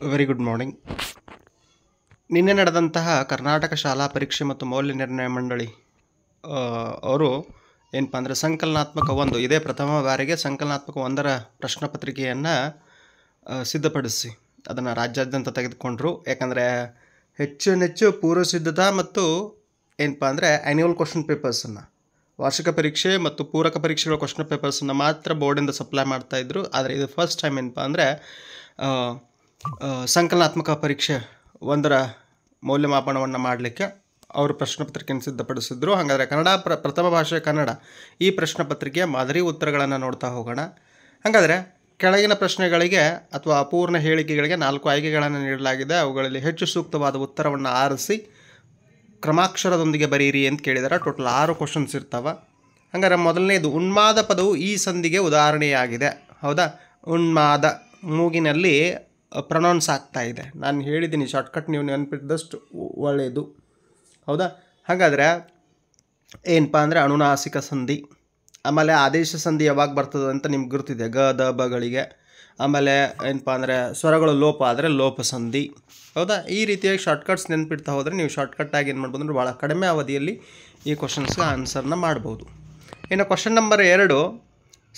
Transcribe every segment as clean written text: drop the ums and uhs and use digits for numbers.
Very good morning. ನಿನ್ನೆ ನಡೆದಂತಹ ಕರ್ನಾಟಕ ಶಾಲಾ ಪರೀಕ್ಷೆ ಮತ್ತು ಮೌಲ್ಯ ನಿರ್ಣಯ ಮಂಡಳಿ ಅವರು ಏನಪ್ಪ ಅಂದರೆ ಸಂಕಲನಾತ್ಮಕ ಒಂದು ಇದೇ ಪ್ರಥಮ ಬಾರಿಗೆ ಸಂಕಲನಾತ್ಮಕ ಒಂದರ ಪ್ರಶ್ನೆ ಪತ್ರಿಕೆಯನ್ನು ಸಿದ್ಧಪಡಿಸಿ ಅದನ್ನು ರಾಜ್ಯಾದ್ಯಂತ ತೆಗೆದುಕೊಂಡ್ರು. ಯಾಕಂದರೆ ಹೆಚ್ಚು ಪೂರ್ವ ಸಿದ್ಧತಾ ಮತ್ತು ಏನಪ್ಪ ಅಂದರೆ ಆ್ಯನ್ಯುವಲ್ ಕ್ವಶನ್ ಪೇಪರ್ಸನ್ನು, ವಾರ್ಷಿಕ ಪರೀಕ್ಷೆ ಮತ್ತು ಪೂರಕ ಪರೀಕ್ಷೆಗಳ ಕ್ವಶನ್ ಪೇಪರ್ಸನ್ನು ಮಾತ್ರ ಬೋರ್ಡಿಂದ ಸಪ್ಲೈ ಮಾಡ್ತಾಯಿದ್ರು. ಆದರೆ ಇದು ಫಸ್ಟ್ ಟೈಮ್ ಏನಪ್ಪ ಅಂದರೆ ಸಂಕಲನಾತ್ಮಕ ಪರೀಕ್ಷೆ ಒಂದರ ಮೌಲ್ಯಮಾಪನವನ್ನು ಮಾಡಲಿಕ್ಕೆ ಅವರು ಪ್ರಶ್ನೆ ಪತ್ರಿಕೆಯನ್ನು ಸಿದ್ಧಪಡಿಸಿದ್ರು. ಹಾಗಾದರೆ ಕನ್ನಡ ಪ್ರಥಮ ಭಾಷೆ ಕನ್ನಡ ಈ ಪ್ರಶ್ನೆ ಪತ್ರಿಕೆಯ ಮಾದರಿ ಉತ್ತರಗಳನ್ನು ನೋಡ್ತಾ ಹೋಗೋಣ. ಹಾಗಾದರೆ ಕೆಳಗಿನ ಪ್ರಶ್ನೆಗಳಿಗೆ ಅಥವಾ ಅಪೂರ್ಣ ಹೇಳಿಕೆಗಳಿಗೆ 4 ಆಯ್ಕೆಗಳನ್ನು ನೀಡಲಾಗಿದೆ. ಅವುಗಳಲ್ಲಿ ಹೆಚ್ಚು ಸೂಕ್ತವಾದ ಉತ್ತರವನ್ನು ಆರಿಸಿ ಕ್ರಮಾಕ್ಷರದೊಂದಿಗೆ ಬರೀರಿ ಅಂತ ಕೇಳಿದರೆ ಟೋಟಲ್ 6 ಕ್ವಶನ್ಸ್ ಇರ್ತಾವೆ. ಹಾಗಾದರೆ ಮೊದಲನೇದು, ಉನ್ಮಾದ ಪದವು ಈ ಸಂಧಿಗೆ ಉದಾಹರಣೆಯಾಗಿದೆ. ಹೌದಾ? ಉನ್ಮಾದ ಮೂಗಿನಲ್ಲಿ ಪ್ರೊನೌನ್ಸ್ ಆಗ್ತಾ ಇದೆ. ನಾನು ಹೇಳಿದ್ದೀನಿ, ಶಾರ್ಟ್ಕಟ್ ನೀವು ನೆನಪಿದ್ದಷ್ಟು ಒಳ್ಳೆಯದು. ಹೌದಾ? ಹಾಗಾದರೆ ಏನಪ್ಪ ಅಂದರೆ ಅನುನಾಸಿಕ ಸಂಧಿ. ಆಮೇಲೆ ಆದೇಶ ಸಂಧಿ ಯಾವಾಗ ಬರ್ತದೆ ಅಂತ ನಿಮ್ಗೆ ಗೊತ್ತಿದೆ, ಗ ದ ಬಗಳಿಗೆ. ಆಮೇಲೆ ಏನಪ್ಪ ಅಂದರೆ ಸ್ವರಗಳು ಲೋಪ ಆದರೆ ಲೋಪ ಸಂಧಿ. ಹೌದಾ? ಈ ರೀತಿಯಾಗಿ ಶಾರ್ಟ್ಕಟ್ಸ್ ನೆನಪಿಡ್ತಾ ಹೋದರೆ ನೀವು ಶಾರ್ಟ್ಕಟ್ಟಾಗಿ ಏನು ಮಾಡ್ಬೋದು ಅಂದರೆ ಭಾಳ ಕಡಿಮೆ ಅವಧಿಯಲ್ಲಿ ಈ ಕ್ವಶನ್ಸ್ಗೆ ಆನ್ಸರ್ನ ಮಾಡ್ಬೋದು. ಇನ್ನು ಕ್ವಶನ್ ನಂಬರ್ 2,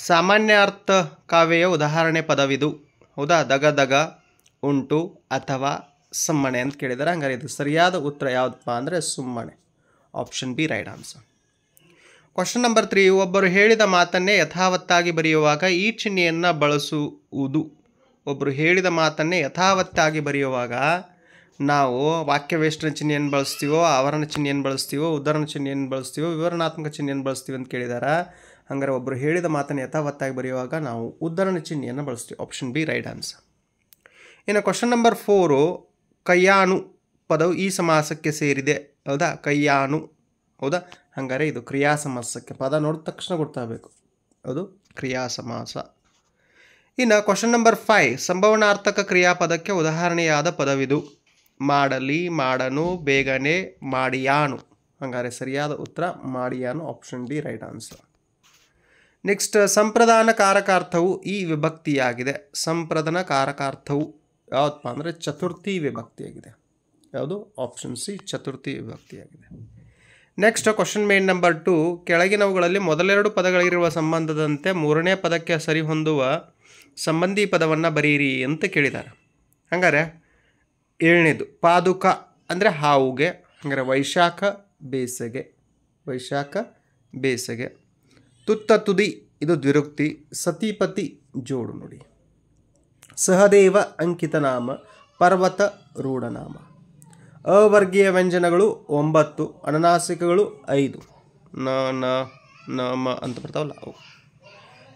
ಸಾಮಾನ್ಯಾರ್ಥ ಕಾವ್ಯೆಯ ಉದಾಹರಣೆ ಪದವಿದು. ಹೌದಾ? ದಗ ದಗ, ಉಂಟು ಅಥವಾ ಸಮ್ಮಣೆ ಅಂತ ಕೇಳಿದ್ದಾರೆ. ಹಂಗಾರೆ ಇದು ಸರಿಯಾದ ಉತ್ತರ ಯಾವುದಪ್ಪ ಅಂದರೆ ಸುಮ್ಮಣೆ. Option B right answer. Question number 3, ಒಬ್ಬರು ಹೇಳಿದ ಮಾತನ್ನೇ ಯಥಾವತ್ತಾಗಿ ಬರೆಯುವಾಗ ಈ ಚಿಹ್ನೆಯನ್ನು ಬಳಸುವುದು. ಒಬ್ಬರು ಹೇಳಿದ ಮಾತನ್ನೇ ಯಥಾವತ್ತಾಗಿ ಬರೆಯುವಾಗ ನಾವು ವಾಕ್ಯವೇಷ್ಟನ ಚಿಹ್ನೆಯನ್ನು ಬಳಸ್ತೀವೋ, ಆವರಣ ಚಿಹ್ನೆಯನ್ನು ಬಳಸ್ತೀವೋ, ಉದ್ಧರಣ ಚಿಹ್ನೆಯನ್ನು ಬಳಸ್ತೀವೋ, ವಿವರಣಾತ್ಮಕ ಚಿಹ್ನೆಯನ್ನು ಬಳಸ್ತೀವಿ ಅಂತ ಕೇಳಿದ್ದಾರೆ. ಹಾಗಾದ್ರೆ ಒಬ್ಬರು ಹೇಳಿದ ಮಾತನ್ನು ಯಥಾವತ್ತಾಗಿ ಬರೆಯುವಾಗ ನಾವು ಉದ್ಧರಣ ಚಿಹ್ನೆಯನ್ನು ಬಳಸ್ತೀವಿ. Option B right answer. ಇನ್ನು ಕ್ವಶನ್ ನಂಬರ್ 4, ಕಯ್ಯಾನು ಪದವು ಈ ಸಮಾಸಕ್ಕೆ ಸೇರಿದೆ. ಹೌದಾ? ಕಯ್ಯಾನು. ಹೌದಾ? ಹಾಗಾದರೆ ಇದು ಕ್ರಿಯಾ ಸಮಾಸಕ್ಕೆ, ಪದ ನೋಡಿದ ತಕ್ಷಣ ಗೊತ್ತಾಗಬೇಕು, ಅದು ಕ್ರಿಯಾ ಸಮಾಸ. ಇನ್ನು ಕ್ವಶನ್ ನಂಬರ್ 5, ಸಂಭವನಾರ್ಥಕ ಕ್ರಿಯಾಪದಕ್ಕೆ ಉದಾಹರಣೆಯಾದ ಪದವಿದು. ಮಾಡಲಿ, ಮಾಡನು, ಬೇಗನೆ, ಮಾಡಿಯಾನು. ಹಾಗಾದರೆ ಸರಿಯಾದ ಉತ್ತರ ಮಾಡಿಯಾನು. Option D right answer. Next, ಸಂಪ್ರದಾನ ಕಾರಕಾರ್ಥವು ಈ ವಿಭಕ್ತಿಯಾಗಿದೆ. ಸಂಪ್ರದಾನ ಕಾರಕಾರ್ಥವು ಯಾವುದಪ್ಪ ಅಂದರೆ ಚತುರ್ಥಿ ವಿಭಕ್ತಿಯಾಗಿದೆ. ಯಾವುದು? ಆಪ್ಷನ್ ಸಿ ಚತುರ್ಥಿ ವಿಭಕ್ತಿಯಾಗಿದೆ. ನೆಕ್ಸ್ಟ್ ಕ್ವಶನ್ ಮೇನ್ ನಂಬರ್ 2, ಕೆಳಗಿನವುಗಳಲ್ಲಿ ಮೊದಲೆರಡು ಪದಗಳಿರುವ ಸಂಬಂಧದಂತೆ ಮೂರನೇ ಪದಕ್ಕೆ ಸರಿಹೊಂದುವ ಸಂಬಂಧಿ ಪದವನ್ನು ಬರೀರಿ ಅಂತ ಕೇಳಿದ್ದಾರೆ. ಹಾಗಾದರೆ 7ನೇದು ಪಾದುಕ ಅಂದರೆ ಹಾವುಗೆ. ಹಾಗಾದರೆ ವೈಶಾಖ ಬೇಸಗೆ, ವೈಶಾಖ ಬೇಸಗೆ. ತುತ್ತ ತುದಿ ಇದು ದ್ವಿರುಕ್ತಿ. ಸತಿಪತಿ ಜೋಡು ನೋಡಿ. ಸಹದೇವ ಅಂಕಿತ ನಾಮ, ಪರ್ವತ ರೂಢನಾಮ. ಅವರ್ಗೀಯ ವ್ಯಂಜನಗಳು 9, ಅನುನಾಸಿಕಗಳು 5, ನ ನ ನ ಮ ಅಂತ ಬರ್ತಾವಲ್ಲ ಅವು.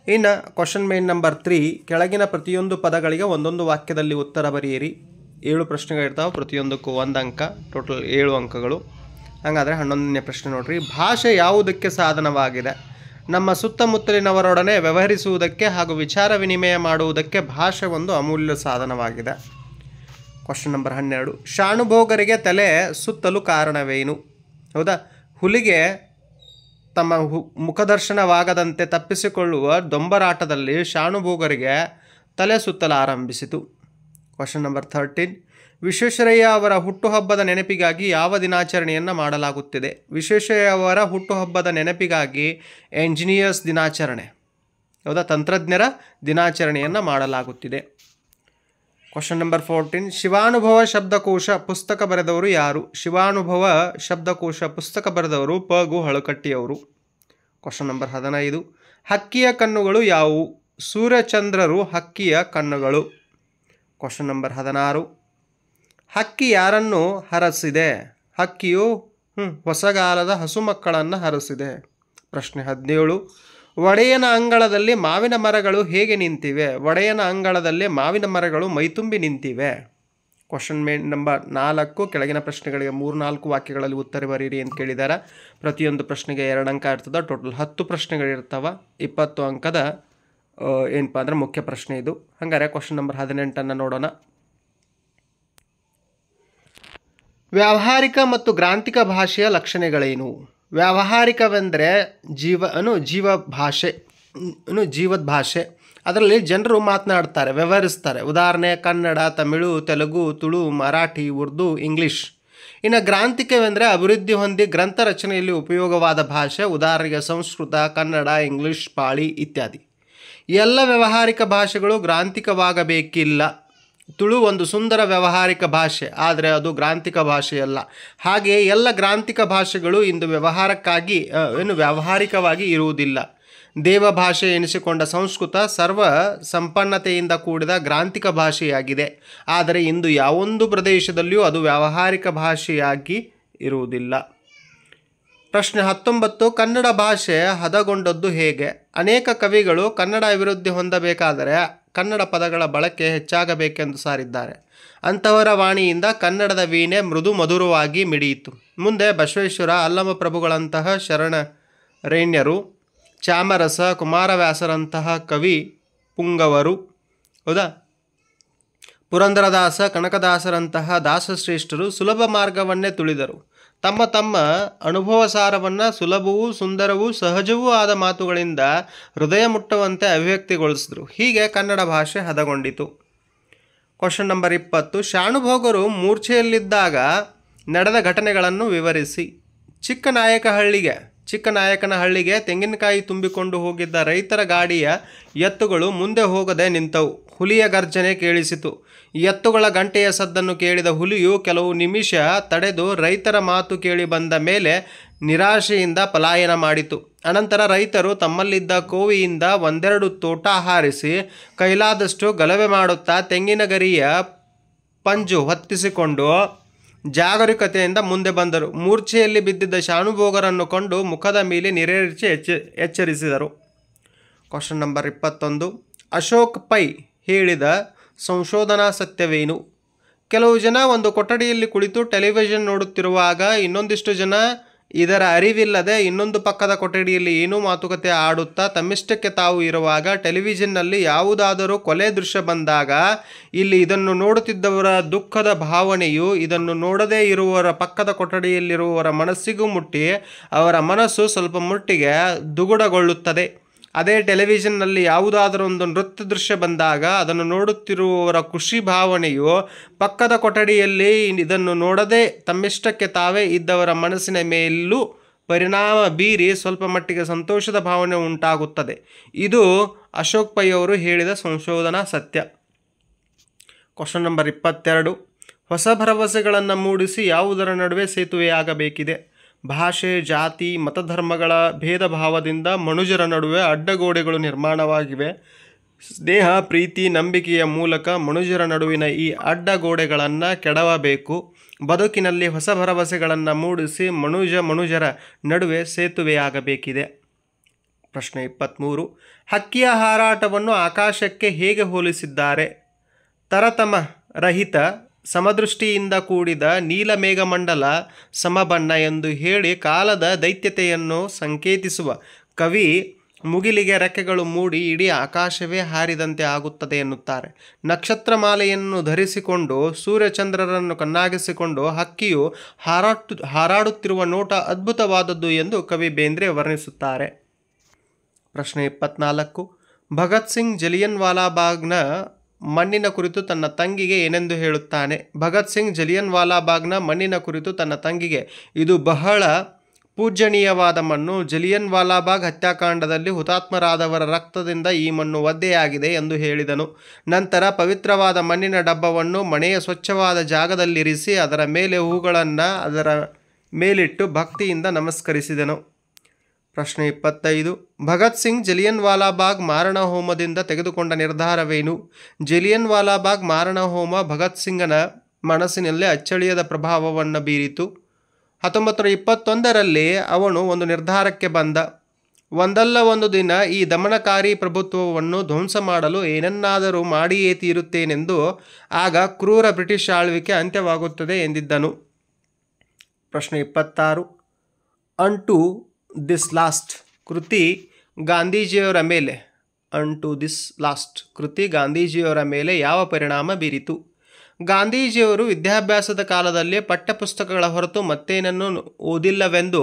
ಇನ್ನು ಕ್ವಶನ್ ಮೇನ್ ನಂಬರ್ 3, ಕೆಳಗಿನ ಪ್ರತಿಯೊಂದು ಪದಗಳಿಗೆ ಒಂದೊಂದು ವಾಕ್ಯದಲ್ಲಿ ಉತ್ತರ ಬರೆಯಿರಿ. 7 ಪ್ರಶ್ನೆಗಳಿರ್ತಾವೆ, ಪ್ರತಿಯೊಂದಕ್ಕೂ 1 ಅಂಕ, ಟೋಟಲ್ 7 ಅಂಕಗಳು. ಹಾಗಾದರೆ 11ನೇ ಪ್ರಶ್ನೆ ನೋಡ್ರಿ. ಭಾಷೆ ಯಾವುದಕ್ಕೆ ಸಾಧನವಾಗಿದೆ? ನಮ್ಮ ಸುತ್ತಮುತ್ತಲಿನವರೊಡನೆ ವ್ಯವಹರಿಸುವುದಕ್ಕೆ ಹಾಗೂ ವಿಚಾರ ವಿನಿಮಯ ಮಾಡುವುದಕ್ಕೆ ಭಾಷೆ ಒಂದು ಅಮೂಲ್ಯ ಸಾಧನವಾಗಿದೆ. ಕ್ವಶನ್ ನಂಬರ್ 12, ಶಾನುಭೋಗರಿಗೆ ತಲೆ ಸುತ್ತಲು ಕಾರಣವೇನು? ಹೌದಾ? ಹುಲಿಗೆ ತಮ್ಮ ಮುಖದರ್ಶನವಾಗದಂತೆ ತಪ್ಪಿಸಿಕೊಳ್ಳುವ ದೊಂಬರಾಟದಲ್ಲಿ ಶಾನುಭೋಗರಿಗೆ ತಲೆ ಸುತ್ತಲು ಆರಂಭಿಸಿತು. ಕ್ವಶನ್ ನಂಬರ್ 13, ವಿಶ್ವೇಶ್ವರಯ್ಯ ಅವರ ಹುಟ್ಟುಹಬ್ಬದ ನೆನಪಿಗಾಗಿ ಯಾವ ದಿನಾಚರಣೆಯನ್ನು ಮಾಡಲಾಗುತ್ತಿದೆ? ವಿಶ್ವೇಶ್ವರಯ್ಯ ಅವರ ಹುಟ್ಟುಹಬ್ಬದ ನೆನಪಿಗಾಗಿ ಎಂಜಿನಿಯರ್ಸ್ ದಿನಾಚರಣೆ, ಹೌದಾ, ತಂತ್ರಜ್ಞರ ದಿನಾಚರಣೆಯನ್ನು ಮಾಡಲಾಗುತ್ತಿದೆ. ಕ್ವಶನ್ ನಂಬರ್ 14, ಶಿವಾನುಭವ ಶಬ್ದಕೋಶ ಪುಸ್ತಕ ಬರೆದವರು ಯಾರು? ಶಿವಾನುಭವ ಶಬ್ದಕೋಶ ಪುಸ್ತಕ ಬರೆದವರು ಪ.ಗು. ಹಳಕಟ್ಟಿಯವರು. ಕ್ವಶನ್ ನಂಬರ್ 15, ಹಕ್ಕಿಯ ಕಣ್ಣುಗಳು ಯಾವುವು? ಸೂರ್ಯಚಂದ್ರರು ಹಕ್ಕಿಯ ಕಣ್ಣುಗಳು. ಕ್ವಶನ್ ನಂಬರ್ 16, ಹಕ್ಕಿ ಯಾರನ್ನು ಹರಸಿದೆ? ಹಕ್ಕಿಯು ಹೊಸಗಾಲದ ಹಸುಮಕ್ಕಳನ್ನು ಹರಸಿದೆ. ಪ್ರಶ್ನೆ 17, ಒಡೆಯನ ಅಂಗಳದಲ್ಲಿ ಮಾವಿನ ಮರಗಳು ಹೇಗೆ ನಿಂತಿವೆ? ಒಡೆಯನ ಅಂಗಳದಲ್ಲಿ ಮಾವಿನ ಮರಗಳು ಮೈತುಂಬಿ ನಿಂತಿವೆ. ಕ್ವಶನ್ ಮೇನ್ ನಂಬರ್ 4, ಕೆಳಗಿನ ಪ್ರಶ್ನೆಗಳಿಗೆ 3-4 ವಾಕ್ಯಗಳಲ್ಲಿ ಉತ್ತರ ಬರೀರಿ ಅಂತ ಕೇಳಿದ್ದಾರೆ. ಪ್ರತಿಯೊಂದು ಪ್ರಶ್ನೆಗೆ 2 ಅಂಕ ಇರ್ತದೆ. ಟೋಟಲ್ 10 ಪ್ರಶ್ನೆಗಳಿರ್ತವೆ. 20 ಅಂಕದ ಏನಪ್ಪ ಅಂದರೆ ಮುಖ್ಯ ಪ್ರಶ್ನೆ ಇದು. ಹಾಗಾದರೆ ಕ್ವಶನ್ ನಂಬರ್ 18 ನೋಡೋಣ. ವ್ಯಾವಹಾರಿಕ ಮತ್ತು ಗ್ರಾಂಥಿಕ ಭಾಷೆಯ ಲಕ್ಷಣಗಳೇನು? ವ್ಯಾವಹಾರಿಕವೆಂದರೆ ಜೀವದ ಭಾಷೆ. ಅದರಲ್ಲಿ ಜನರು ಮಾತನಾಡ್ತಾರೆ, ವ್ಯವಹರಿಸ್ತಾರೆ. ಉದಾಹರಣೆ ಕನ್ನಡ, ತಮಿಳು, ತೆಲುಗು, ತುಳು, ಮರಾಠಿ, ಉರ್ದು, ಇಂಗ್ಲೀಷ್. ಇನ್ನು ಗ್ರಾಂಥಿಕವೆಂದರೆ ಅಭಿವೃದ್ಧಿ ಹೊಂದಿ ಗ್ರಂಥ ರಚನೆಯಲ್ಲಿ ಉಪಯೋಗವಾದ ಭಾಷೆ. ಉದಾಹರಣೆಗೆ ಸಂಸ್ಕೃತ, ಕನ್ನಡ, ಇಂಗ್ಲೀಷ್, ಪಾಳಿ ಇತ್ಯಾದಿ. ಎಲ್ಲ ವ್ಯಾವಹಾರಿಕ ಭಾಷೆಗಳು ಗ್ರಾಂಥಿಕವಾಗಬೇಕಿಲ್ಲ. ತುಳು ಒಂದು ಸುಂದರ ವ್ಯಾವಹಾರಿಕ ಭಾಷೆ, ಆದರೆ ಅದು ಗ್ರಾಂಥಿಕ ಭಾಷೆಯಲ್ಲ. ಹಾಗೆಯೇ ಎಲ್ಲ ಗ್ರಾಂಥಿಕ ಭಾಷೆಗಳು ಇಂದು ವ್ಯಾವಹಾರಿಕವಾಗಿ ಇರುವುದಿಲ್ಲ. ದೇವಭಾಷೆ ಎನಿಸಿಕೊಂಡ ಸಂಸ್ಕೃತ ಸರ್ವ ಸಂಪನ್ನತೆಯಿಂದ ಕೂಡಿದ ಗ್ರಾಂಥಿಕ ಭಾಷೆಯಾಗಿದೆ. ಆದರೆ ಇಂದು ಯಾವೊಂದು ಪ್ರದೇಶದಲ್ಲಿಯೂ ಅದು ವ್ಯಾವಹಾರಿಕ ಭಾಷೆಯಾಗಿ ಇರುವುದಿಲ್ಲ. ಪ್ರಶ್ನೆ 19. ಕನ್ನಡ ಭಾಷೆ ಹದಗೊಂಡದ್ದು ಹೇಗೆ? ಅನೇಕ ಕವಿಗಳು ಕನ್ನಡ ಅಭಿವೃದ್ಧಿ ಹೊಂದಬೇಕಾದರೆ ಕನ್ನಡ ಪದಗಳ ಬಳಕೆ ಹೆಚ್ಚಾಗಬೇಕೆಂದು ಸಾರಿದ್ದಾರೆ. ಅಂಥವರ ವಾಣಿಯಿಂದ ಕನ್ನಡದ ವೀಣೆ ಮೃದು ಮಧುರವಾಗಿ ಮಿಡಿಯಿತು. ಮುಂದೆ ಬಸವೇಶ್ವರ, ಅಲ್ಲಮಪ್ರಭುಗಳಂತಹ ಶರಣರೇಣ್ಯರು, ಚಾಮರಸ, ಕುಮಾರವ್ಯಾಸರಂತಹ ಕವಿ ಪುಂಗವರು, ಹೌದಾ, ಪುರಂದರದಾಸ, ಕನಕದಾಸರಂತಹ ದಾಸಶ್ರೇಷ್ಠರು ಸುಲಭ ಮಾರ್ಗವನ್ನೇ ತುಳಿದರು. ತಮ್ಮ ತಮ್ಮ ಅನುಭವ ಸಾರವನ್ನು ಸುಲಭವೂ ಸುಂದರವೂ ಸಹಜವೂ ಆದ ಮಾತುಗಳಿಂದ ಹೃದಯ ಮುಟ್ಟುವಂತೆ ಅಭಿವ್ಯಕ್ತಿಗೊಳಿಸಿದರು. ಹೀಗೆ ಕನ್ನಡ ಭಾಷೆ ಹದಗೊಂಡಿತು. Question number 20. ಶಾನುಭೋಗರು ಮೂರ್ಛೆಯಲ್ಲಿದ್ದಾಗ ನಡೆದ ಘಟನೆಗಳನ್ನು ವಿವರಿಸಿ. ಚಿಕ್ಕನಾಯಕನಹಳ್ಳಿಗೆ ತೆಂಗಿನಕಾಯಿ ತುಂಬಿಕೊಂಡು ಹೋಗಿದ್ದ ರೈತರ ಗಾಡಿಯ ಎತ್ತುಗಳು ಮುಂದೆ ಹೋಗದೆ ನಿಂತವು. ಹುಲಿಯ ಗರ್ಜನೆ ಕೇಳಿಸಿತು. ಎತ್ತುಗಳ ಗಂಟೆಯ ಸದ್ದನ್ನು ಕೇಳಿದ ಹುಲಿಯು ಕೆಲವು ನಿಮಿಷ ತಡೆದು ರೈತರ ಮಾತು ಕೇಳಿ ಬಂದ ಮೇಲೆ ನಿರಾಶೆಯಿಂದ ಪಲಾಯನ ಮಾಡಿತು. ಅನಂತರ ರೈತರು ತಮ್ಮಲ್ಲಿದ್ದ ಕೋವಿಯಿಂದ ಒಂದೆರಡು ತೋಟ ಹಾರಿಸಿ ಕೈಲಾದಷ್ಟು ಗಲಭೆ ಮಾಡುತ್ತಾ ತೆಂಗಿನ ಗರಿಯ ಪಂಜು ಹೊತ್ತಿಸಿಕೊಂಡು ಜಾಗರೂಕತೆಯಿಂದ ಮುಂದೆ ಬಂದರು. ಮೂರ್ಛೆಯಲ್ಲಿ ಬಿದ್ದಿದ್ದ ಶಾನುಭೋಗರನ್ನು ಕಂಡು ಮುಖದ ಮೇಲೆ ನೀರೇರಿಸಿ ಎಚ್ಚರಿಸಿದರು. Question number 21. ಅಶೋಕ್ ಪೈ ಹೇಳಿದ ಸಂಶೋಧನಾ ಸತ್ಯವೇನು? ಕೆಲವು ಜನ ಒಂದು ಕೊಠಡಿಯಲ್ಲಿ ಕುಳಿತು ಟೆಲಿವಿಷನ್ ನೋಡುತ್ತಿರುವಾಗ ಇನ್ನೊಂದಿಷ್ಟು ಜನ ಇದರ ಅರಿವಿಲ್ಲದೆ ಇನ್ನೊಂದು ಪಕ್ಕದ ಕೊಠಡಿಯಲ್ಲಿ ಏನೋ ಮಾತುಕತೆ ಆಡುತ್ತಾ ತಮ್ಮಿಷ್ಟಕ್ಕೆ ತಾವು ಇರುವಾಗ ಟೆಲಿವಿಷನ್ನಲ್ಲಿ ಯಾವುದಾದರೂ ಕೊಲೆ ದೃಶ್ಯ ಬಂದಾಗ ಇಲ್ಲಿ ಇದನ್ನು ನೋಡುತ್ತಿದ್ದವರ ದುಃಖದ ಭಾವನೆಯು ಇದನ್ನು ನೋಡದೇ ಇರುವವರ ಪಕ್ಕದ ಕೊಠಡಿಯಲ್ಲಿರುವವರ ಮನಸ್ಸಿಗೂ ಮುಟ್ಟಿ ಅವರ ಮನಸ್ಸು ಸ್ವಲ್ಪ ಮಟ್ಟಿಗೆ ದುಗುಡಗೊಳ್ಳುತ್ತದೆ. ಅದೇ ಟೆಲಿವಿಷನ್ನಲ್ಲಿ ಯಾವುದಾದರೊಂದು ನೃತ್ಯ ದೃಶ್ಯ ಬಂದಾಗ ಅದನ್ನು ನೋಡುತ್ತಿರುವವರ ಖುಷಿ ಭಾವನೆಯು ಪಕ್ಕದ ಕೊಠಡಿಯಲ್ಲಿ ಇದನ್ನು ನೋಡದೆ ತಮ್ಮಿಷ್ಟಕ್ಕೆ ತಾವೇ ಇದ್ದವರ ಮನಸ್ಸಿನ ಮೇಲೂ ಪರಿಣಾಮ ಬೀರಿ ಸ್ವಲ್ಪ ಮಟ್ಟಿಗೆ ಸಂತೋಷದ ಭಾವನೆ ಉಂಟಾಗುತ್ತದೆ. ಇದು ಅಶೋಕ್ ಪೈ ಅವರು ಹೇಳಿದ ಸಂಶೋಧನಾ ಸತ್ಯ. Question number 22. ಹೊಸ ಭರವಸೆಗಳನ್ನು ಮೂಡಿಸಿ ಯಾವುದರ ನಡುವೆ ಸೇತುವೆಯಾಗಬೇಕಿದೆ? ಭಾಷೆ, ಜಾತಿ, ಮತಧರ್ಮಗಳ ಭೇದ ಭಾವದಿಂದ ಮನುಜರ ನಡುವೆ ಅಡ್ಡಗೋಡೆಗಳು ನಿರ್ಮಾಣವಾಗಿವೆ. ಸ್ನೇಹ, ಪ್ರೀತಿ, ನಂಬಿಕೆಯ ಮೂಲಕ ಮನುಜರ ನಡುವಿನ ಈ ಅಡ್ಡಗೋಡೆಗಳನ್ನು ಕೆಡವಬೇಕು. ಬದುಕಿನಲ್ಲಿ ಹೊಸ ಭರವಸೆಗಳನ್ನು ಮೂಡಿಸಿ ಮನುಜರ ನಡುವೆ ಸೇತುವೆಯಾಗಬೇಕಿದೆ. ಪ್ರಶ್ನೆ 23. ಹಕ್ಕಿಯ ಹಾರಾಟವನ್ನು ಆಕಾಶಕ್ಕೆ ಹೇಗೆ ಹೋಲಿಸಿದ್ದಾರೆ? ತರತಮ ರಹಿತ ಸಮದೃಷ್ಟಿಯಿಂದ ಕೂಡಿದ ನೀಲಮೇಘಮಂಡಲ ಸಮಬಣ್ಣ ಎಂದು ಹೇಳಿ ಕಾಲದ ದೈತ್ಯತೆಯನ್ನು ಸಂಕೇತಿಸುವ ಕವಿ ಮುಗಿಲಿಗೆ ರೆಕ್ಕೆಗಳು ಮೂಡಿ ಇಡೀ ಆಕಾಶವೇ ಹಾರಿದಂತೆ ಆಗುತ್ತದೆ ಎನ್ನುತ್ತಾರೆ. ನಕ್ಷತ್ರಮಾಲೆಯನ್ನು ಧರಿಸಿಕೊಂಡು ಸೂರ್ಯಚಂದ್ರರನ್ನು ಕಣ್ಣಾಗಿಸಿಕೊಂಡು ಹಕ್ಕಿಯು ಹಾರಾಡುತ್ತಿರುವ ನೋಟ ಅದ್ಭುತವಾದದ್ದು ಎಂದು ಕವಿ ಬೇಂದ್ರೆ ವರ್ಣಿಸುತ್ತಾರೆ. ಪ್ರಶ್ನೆ 24. ಭಗತ್ ಸಿಂಗ್ ಜಲಿಯನ್ ವಾಲಾಬಾಗ್ನ ಮಣ್ಣಿನ ಕುರಿತು ತನ್ನ ತಂಗಿಗೆ ಏನೆಂದು ಹೇಳುತ್ತಾನೆ? ಭಗತ್ ಸಿಂಗ್ ಜಲಿಯನ್ ವಾಲಾಬಾಗ್ನ ಮಣ್ಣಿನ ಕುರಿತು ತನ್ನ ತಂಗಿಗೆ, ಇದು ಬಹಳ ಪೂಜ್ಯನೀಯವಾದ ಮಣ್ಣು. ಜಲಿಯನ್ ವಾಲಾಬಾಗ್ ಹತ್ಯಾಕಾಂಡದಲ್ಲಿ ಹುತಾತ್ಮರಾದವರ ರಕ್ತದಿಂದ ಈ ಮಣ್ಣು ಒದ್ದೆಯಾಗಿದೆ ಎಂದು ಹೇಳಿದನು. ನಂತರ ಪವಿತ್ರವಾದ ಮಣ್ಣಿನ ಡಬ್ಬವನ್ನು ಮನೆಯ ಸ್ವಚ್ಛವಾದ ಜಾಗದಲ್ಲಿರಿಸಿ ಅದರ ಮೇಲೆ ಹೂಗಳನ್ನು ಅದರ ಮೇಲಿಟ್ಟು ಭಕ್ತಿಯಿಂದ ನಮಸ್ಕರಿಸಿದನು. ಪ್ರಶ್ನೆ 25. ಭಗತ್ ಸಿಂಗ್ ಜಲಿಯನ್ ವಾಲಾಬಾಗ್ ಮಾರಣ ಹೋಮದಿಂದ ತೆಗೆದುಕೊಂಡ ನಿರ್ಧಾರವೇನು? ಜಲಿಯನ್ ವಾಲಾಬಾಗ್ ಮಾರಣ ಹೋಮ ಭಗತ್ ಸಿಂಗನ ಮನಸ್ಸಿನಲ್ಲಿ ಅಚ್ಚಳಿಯದ ಪ್ರಭಾವವನ್ನು ಬೀರಿತು. 1921ರಲ್ಲಿ ಅವನು ಒಂದು ನಿರ್ಧಾರಕ್ಕೆ ಬಂದ. ಒಂದಲ್ಲ ಒಂದು ದಿನ ಈ ದಮನಕಾರಿ ಪ್ರಭುತ್ವವನ್ನು ಧ್ವಂಸ ಮಾಡಲು ಏನನ್ನಾದರೂ ಮಾಡಿಯೇ ತೀರುತ್ತೇನೆಂದು, ಆಗ ಕ್ರೂರ ಬ್ರಿಟಿಷ್ ಆಳ್ವಿಕೆ ಅಂತ್ಯವಾಗುತ್ತದೆ ಎಂದಿದ್ದನು. ಪ್ರಶ್ನೆ 26. ಅಂಟು ದಿಸ್ ಲಾಸ್ಟ್ ಕೃತಿ ಗಾಂಧೀಜಿಯವರ ಮೇಲೆ ಯಾವ ಪರಿಣಾಮ ಬೀರಿತು? ಗಾಂಧೀಜಿಯವರು ವಿದ್ಯಾಭ್ಯಾಸದ ಕಾಲದಲ್ಲಿ ಪಠ್ಯಪುಸ್ತಕಗಳ ಹೊರತು ಮತ್ತೇನನ್ನು ಓದಿಲ್ಲವೆಂದು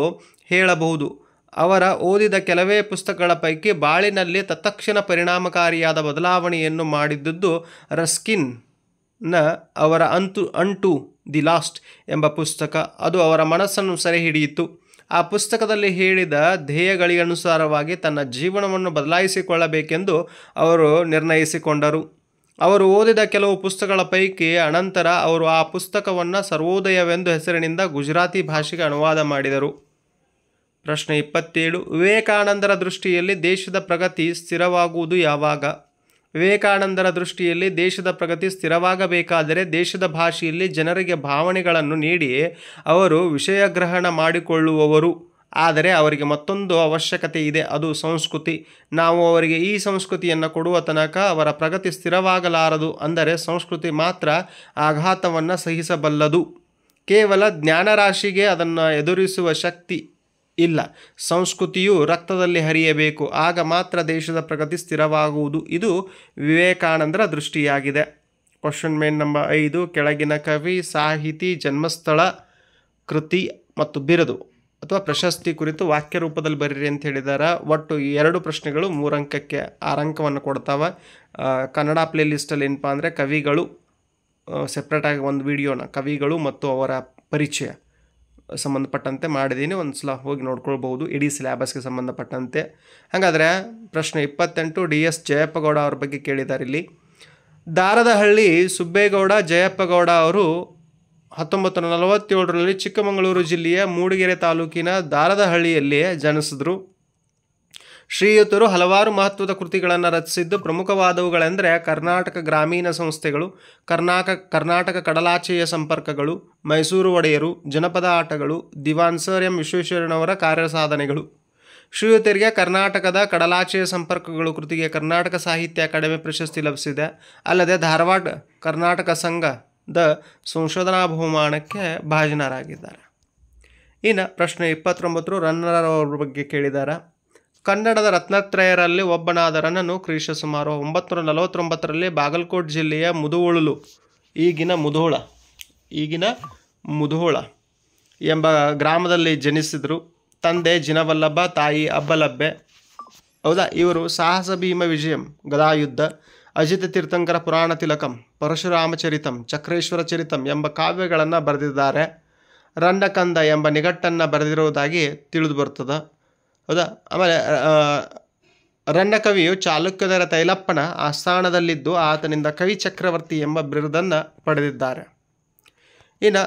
ಹೇಳಬಹುದು. ಅವರ ಓದಿದ ಕೆಲವೇ ಪುಸ್ತಕಗಳ ಪೈಕಿ ಬಾಳಿನಲ್ಲಿ ತತ್ಕ್ಷಣ ಪರಿಣಾಮಕಾರಿಯಾದ ಬದಲಾವಣೆಯನ್ನು ಮಾಡಿದ್ದುದು ರಸ್ಕಿನ್ನ ಅವರ ಅಂಟು ದಿ ಲಾಸ್ಟ್ ಎಂಬ ಪುಸ್ತಕ. ಅದು ಅವರ ಮನಸ್ಸನ್ನು ಸೆರೆ ಹಿಡಿಯಿತು. ಆ ಪುಸ್ತಕದಲ್ಲಿ ಹೇಳಿದ ಧ್ಯೇಯಗಳಿಗನುಸಾರವಾಗಿ ತನ್ನ ಜೀವನವನ್ನು ಬದಲಾಯಿಸಿಕೊಳ್ಳಬೇಕೆಂದು ಅವರು ನಿರ್ಣಯಿಸಿಕೊಂಡರು. ಅವರು ಓದಿದ ಕೆಲವು ಪುಸ್ತಕಗಳ ಪೈಕಿ ಅನಂತರ ಅವರು ಆ ಪುಸ್ತಕವನ್ನು ಸರ್ವೋದಯವೆಂದು ಹೆಸರಿನಿಂದ ಗುಜರಾತಿ ಭಾಷೆಗೆ ಅನುವಾದ ಮಾಡಿದರು. ಪ್ರಶ್ನೆ 27. ವಿವೇಕಾನಂದರ ದೃಷ್ಟಿಯಲ್ಲಿ ದೇಶದ ಪ್ರಗತಿ ಸ್ಥಿರವಾಗುವುದು ಯಾವಾಗ? ವಿವೇಕಾನಂದರ ದೃಷ್ಟಿಯಲ್ಲಿ ದೇಶದ ಪ್ರಗತಿ ಸ್ಥಿರವಾಗಬೇಕಾದರೆ ದೇಶದ ಭಾಷೆಯಲ್ಲಿ ಜನರಿಗೆ ಭಾವನೆಗಳನ್ನು ನೀಡಿ ಅವರು ವಿಷಯಗ್ರಹಣ ಮಾಡಿಕೊಳ್ಳುವವರು. ಆದರೆ ಅವರಿಗೆ ಮತ್ತೊಂದು ಅವಶ್ಯಕತೆ ಇದೆ, ಅದು ಸಂಸ್ಕೃತಿ. ನಾವು ಅವರಿಗೆ ಈ ಸಂಸ್ಕೃತಿಯನ್ನು ಕೊಡುವ ತನಕ ಅವರ ಪ್ರಗತಿ ಸ್ಥಿರವಾಗಲಾರದು. ಅಂದರೆ ಸಂಸ್ಕೃತಿ ಮಾತ್ರ ಆಘಾತವನ್ನು ಸಹಿಸಬಲ್ಲದು. ಕೇವಲ ಜ್ಞಾನರಾಶಿಗೆ ಅದನ್ನು ಎದುರಿಸುವ ಶಕ್ತಿ ಇಲ್ಲ. ಸಂಸ್ಕೃತಿಯು ರಕ್ತದಲ್ಲಿ ಹರಿಯಬೇಕು, ಆಗ ಮಾತ್ರ ದೇಶದ ಪ್ರಗತಿ ಸ್ಥಿರವಾಗುವುದು. ಇದು ವಿವೇಕಾನಂದರ ದೃಷ್ಟಿಯಾಗಿದೆ. Question main number 5. ಕೆಳಗಿನ ಕವಿ, ಸಾಹಿತಿ, ಜನ್ಮಸ್ಥಳ, ಕೃತಿ ಮತ್ತು ಬಿರುದು ಅಥವಾ ಪ್ರಶಸ್ತಿ ಕುರಿತು ವಾಕ್ಯ ರೂಪದಲ್ಲಿ ಬರೀರಿ ಅಂತ ಹೇಳಿದ್ದಾರೆ. ಒಟ್ಟು 2 ಪ್ರಶ್ನೆಗಳು 3 ಅಂಕಕ್ಕೆ 6 ಅಂಕವನ್ನು ಕೊಡ್ತಾವೆ. ಕನ್ನಡ ಪ್ಲೇ ಲಿಸ್ಟಲ್ಲಿ ಏನಪ್ಪ ಅಂದರೆ ಕವಿಗಳು ಸೆಪ್ರೇಟಾಗಿ ಒಂದು ವಿಡಿಯೋನ ಕವಿಗಳು ಮತ್ತು ಅವರ ಪರಿಚಯ ಸಂಬಂಧಪಟ್ಟಂತೆ ಮಾಡಿದ್ದೀನಿ. ಒಂದು ಸಲ ಹೋಗಿ ನೋಡ್ಕೊಳ್ಬೋದು ಇಡೀ ಸಿಲೆಬಸ್ಗೆ ಸಂಬಂಧಪಟ್ಟಂತೆ. ಹಾಗಾದರೆ ಪ್ರಶ್ನೆ 28 DS ಜಯಪ್ಪಗೌಡ ಅವ್ರ ಬಗ್ಗೆ ಕೇಳಿದ್ದಾರೆ. ಇಲ್ಲಿ ದಾರದಹಳ್ಳಿ ಸುಬ್ಬೇಗೌಡ ಜಯಪ್ಪಗೌಡ ಅವರು 1947ರಲ್ಲಿ ಚಿಕ್ಕಮಗಳೂರು ಜಿಲ್ಲೆಯ ಮೂಡಿಗೆರೆ ತಾಲೂಕಿನ ದಾರದಹಳ್ಳಿಯಲ್ಲಿಯೇ ಜನಿಸಿದ್ರು. ಶ್ರೀಯುತರು ಹಲವಾರು ಮಹತ್ವದ ಕೃತಿಗಳನ್ನು ರಚಿಸಿದ್ದು ಪ್ರಮುಖವಾದವುಗಳೆಂದರೆ ಕರ್ನಾಟಕ ಗ್ರಾಮೀಣ ಸಂಸ್ಥೆಗಳು, ಕರ್ನಾಟಕ ಕಡಲಾಚೆಯ ಸಂಪರ್ಕಗಳು, ಮೈಸೂರು ಒಡೆಯರು, ಜನಪದ ಆಟಗಳು, ದಿವಾನ್ ಸರ್ ಎಂ ವಿಶ್ವೇಶ್ವರಯ್ಯನವರ ಕಾರ್ಯಸಾಧನೆಗಳು. ಶ್ರೀಯುತರಿಗೆ ಕರ್ನಾಟಕದ ಕಡಲಾಚೆಯ ಸಂಪರ್ಕಗಳು ಕೃತಿಗೆ ಕರ್ನಾಟಕ ಸಾಹಿತ್ಯ ಅಕಾಡೆಮಿ ಪ್ರಶಸ್ತಿ ಲಭಿಸಿದೆ. ಅಲ್ಲದೆ ಧಾರವಾಡ ಕರ್ನಾಟಕ ಸಂಘದ ಸಂಶೋಧನಾ ಬಹುಮಾನಕ್ಕೆ ಭಾಜನರಾಗಿದ್ದಾರೆ. ಇನ್ನು ಪ್ರಶ್ನೆ 29 ರನ್ನರವರ ಬಗ್ಗೆ ಕೇಳಿದ್ದಾರೆ. ಕನ್ನಡದ ರತ್ನತ್ರಯರಲ್ಲಿ ಒಬ್ಬನಾದ ರನ್ನನು ಕ್ರಿಸ್ತ ಸುಮಾರು 949ರಲ್ಲಿ ಬಾಗಲಕೋಟೆ ಜಿಲ್ಲೆಯ ಮುಧೋಳ ಈಗಿನ ಮುಧೋಳ ಎಂಬ ಗ್ರಾಮದಲ್ಲಿ ಜನಿಸಿದರು. ತಂದೆ ಜಿನವಲ್ಲಭ, ತಾಯಿ ಅಬ್ಬಲಬ್ಬೆ. ಹೌದಾ, ಇವರು ಸಾಹಸ ಭೀಮ ವಿಜಯಂ, ಗದಾಯುದ್ಧ, ಅಜಿತ ತೀರ್ಥಂಕರ ಪುರಾಣ ತಿಲಕಂ, ಪರಶುರಾಮಚರಿತಂ, ಚಕ್ರೇಶ್ವರ ಚರಿತಂ ಎಂಬ ಕಾವ್ಯಗಳನ್ನು ಬರೆದಿದ್ದಾರೆ. ರನ್ನಕಂದ ಎಂಬ ನಿಘಟ್ಟನ್ನು ಬರೆದಿರುವುದಾಗಿ ತಿಳಿದು ಬರ್ತದೆ. ಹೌದಾ. ಆಮೇಲೆ ರನ್ನಕವಿಯು ಚಾಲುಕ್ಯದರ ತೈಲಪ್ಪನ ಆಸ್ಥಾನದಲ್ಲಿದ್ದು ಆತನಿಂದ ಕವಿ ಚಕ್ರವರ್ತಿ ಎಂಬ ಬಿರುದನ್ನು ಪಡೆದಿದ್ದಾರೆ. ಇನ್ನು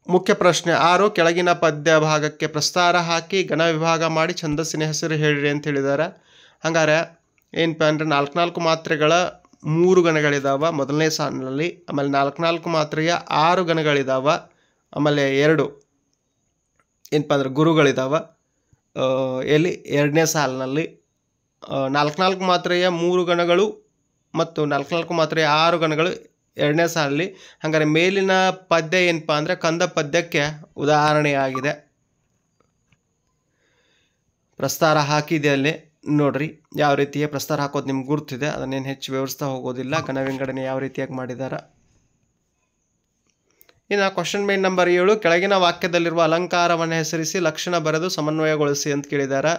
ಮುಖ್ಯ ಪ್ರಶ್ನೆ 6. ಕೆಳಗಿನ ಪದ್ಯ ಭಾಗಕ್ಕೆ ಪ್ರಸ್ತಾರ ಹಾಕಿ ಘನ ವಿಭಾಗ ಮಾಡಿ ಛಂದಸ್ಸಿನ ಹೆಸರು ಹೇಳಿರಿ ಅಂತ ಹೇಳಿದ್ದಾರೆ. ಹಂಗಾರೆ ಏನಪ್ಪ ಅಂದರೆ 4 ಮಾತ್ರೆಗಳ 3 ಗಣಗಳಿದ್ದಾವೆ ಮೊದಲನೇ ಸಾಲಿನಲ್ಲಿ. ಆಮೇಲೆ 4 ಮಾತ್ರೆಯ 6 ಗಣಗಳಿದ್ದಾವೆ. ಆಮೇಲೆ 2 ಏನಪ್ಪ ಅಂದರೆ ಗುರುಗಳಿದ್ದಾವೆ ಎಲ್ಲಿ 2ನೇ ಸಾಲಿನಲ್ಲಿ. 4 ಮಾತ್ರೆಯ 3 ಗಣಗಳು ಮತ್ತು 4 ಮಾತ್ರೆಯ 6 ಗಣಗಳು 2ನೇ ಸಾಲಲ್ಲಿ. ಹಾಗಾದರೆ ಮೇಲಿನ ಪದ್ಯ ಏನಪ್ಪ ಅಂದರೆ ಕಂದ ಪದ್ಯಕ್ಕೆ ಉದಾಹರಣೆಯಾಗಿದೆ. ಪ್ರಸ್ತಾರ ಹಾಕಿದೆ ಅಲ್ಲಿ ನೋಡ್ರಿ, ಯಾವ ರೀತಿಯ ಪ್ರಸ್ತಾರ ಹಾಕೋದು ನಿಮ್ಗೆ ಗುರ್ತಿದೆ, ಅದನ್ನೇನು ಹೆಚ್ಚು ವಿವರಿಸ್ತಾ ಹೋಗೋದಿಲ್ಲ. ಘನ ವಿಂಗಡಣೆ ಯಾವ ರೀತಿಯಾಗಿ ಮಾಡಿದ್ದಾರೆ. ಇನ್ನು ಕ್ವಶನ್ ಮೇನ್ ನಂಬರ್ 7. ಕೆಳಗಿನ ವಾಕ್ಯದಲ್ಲಿರುವ ಅಲಂಕಾರವನ್ನು ಹೆಸರಿಸಿ ಲಕ್ಷಣ ಬರೆದು ಸಮನ್ವಯಗೊಳಿಸಿ ಅಂತ ಕೇಳಿದ್ದಾರೆ.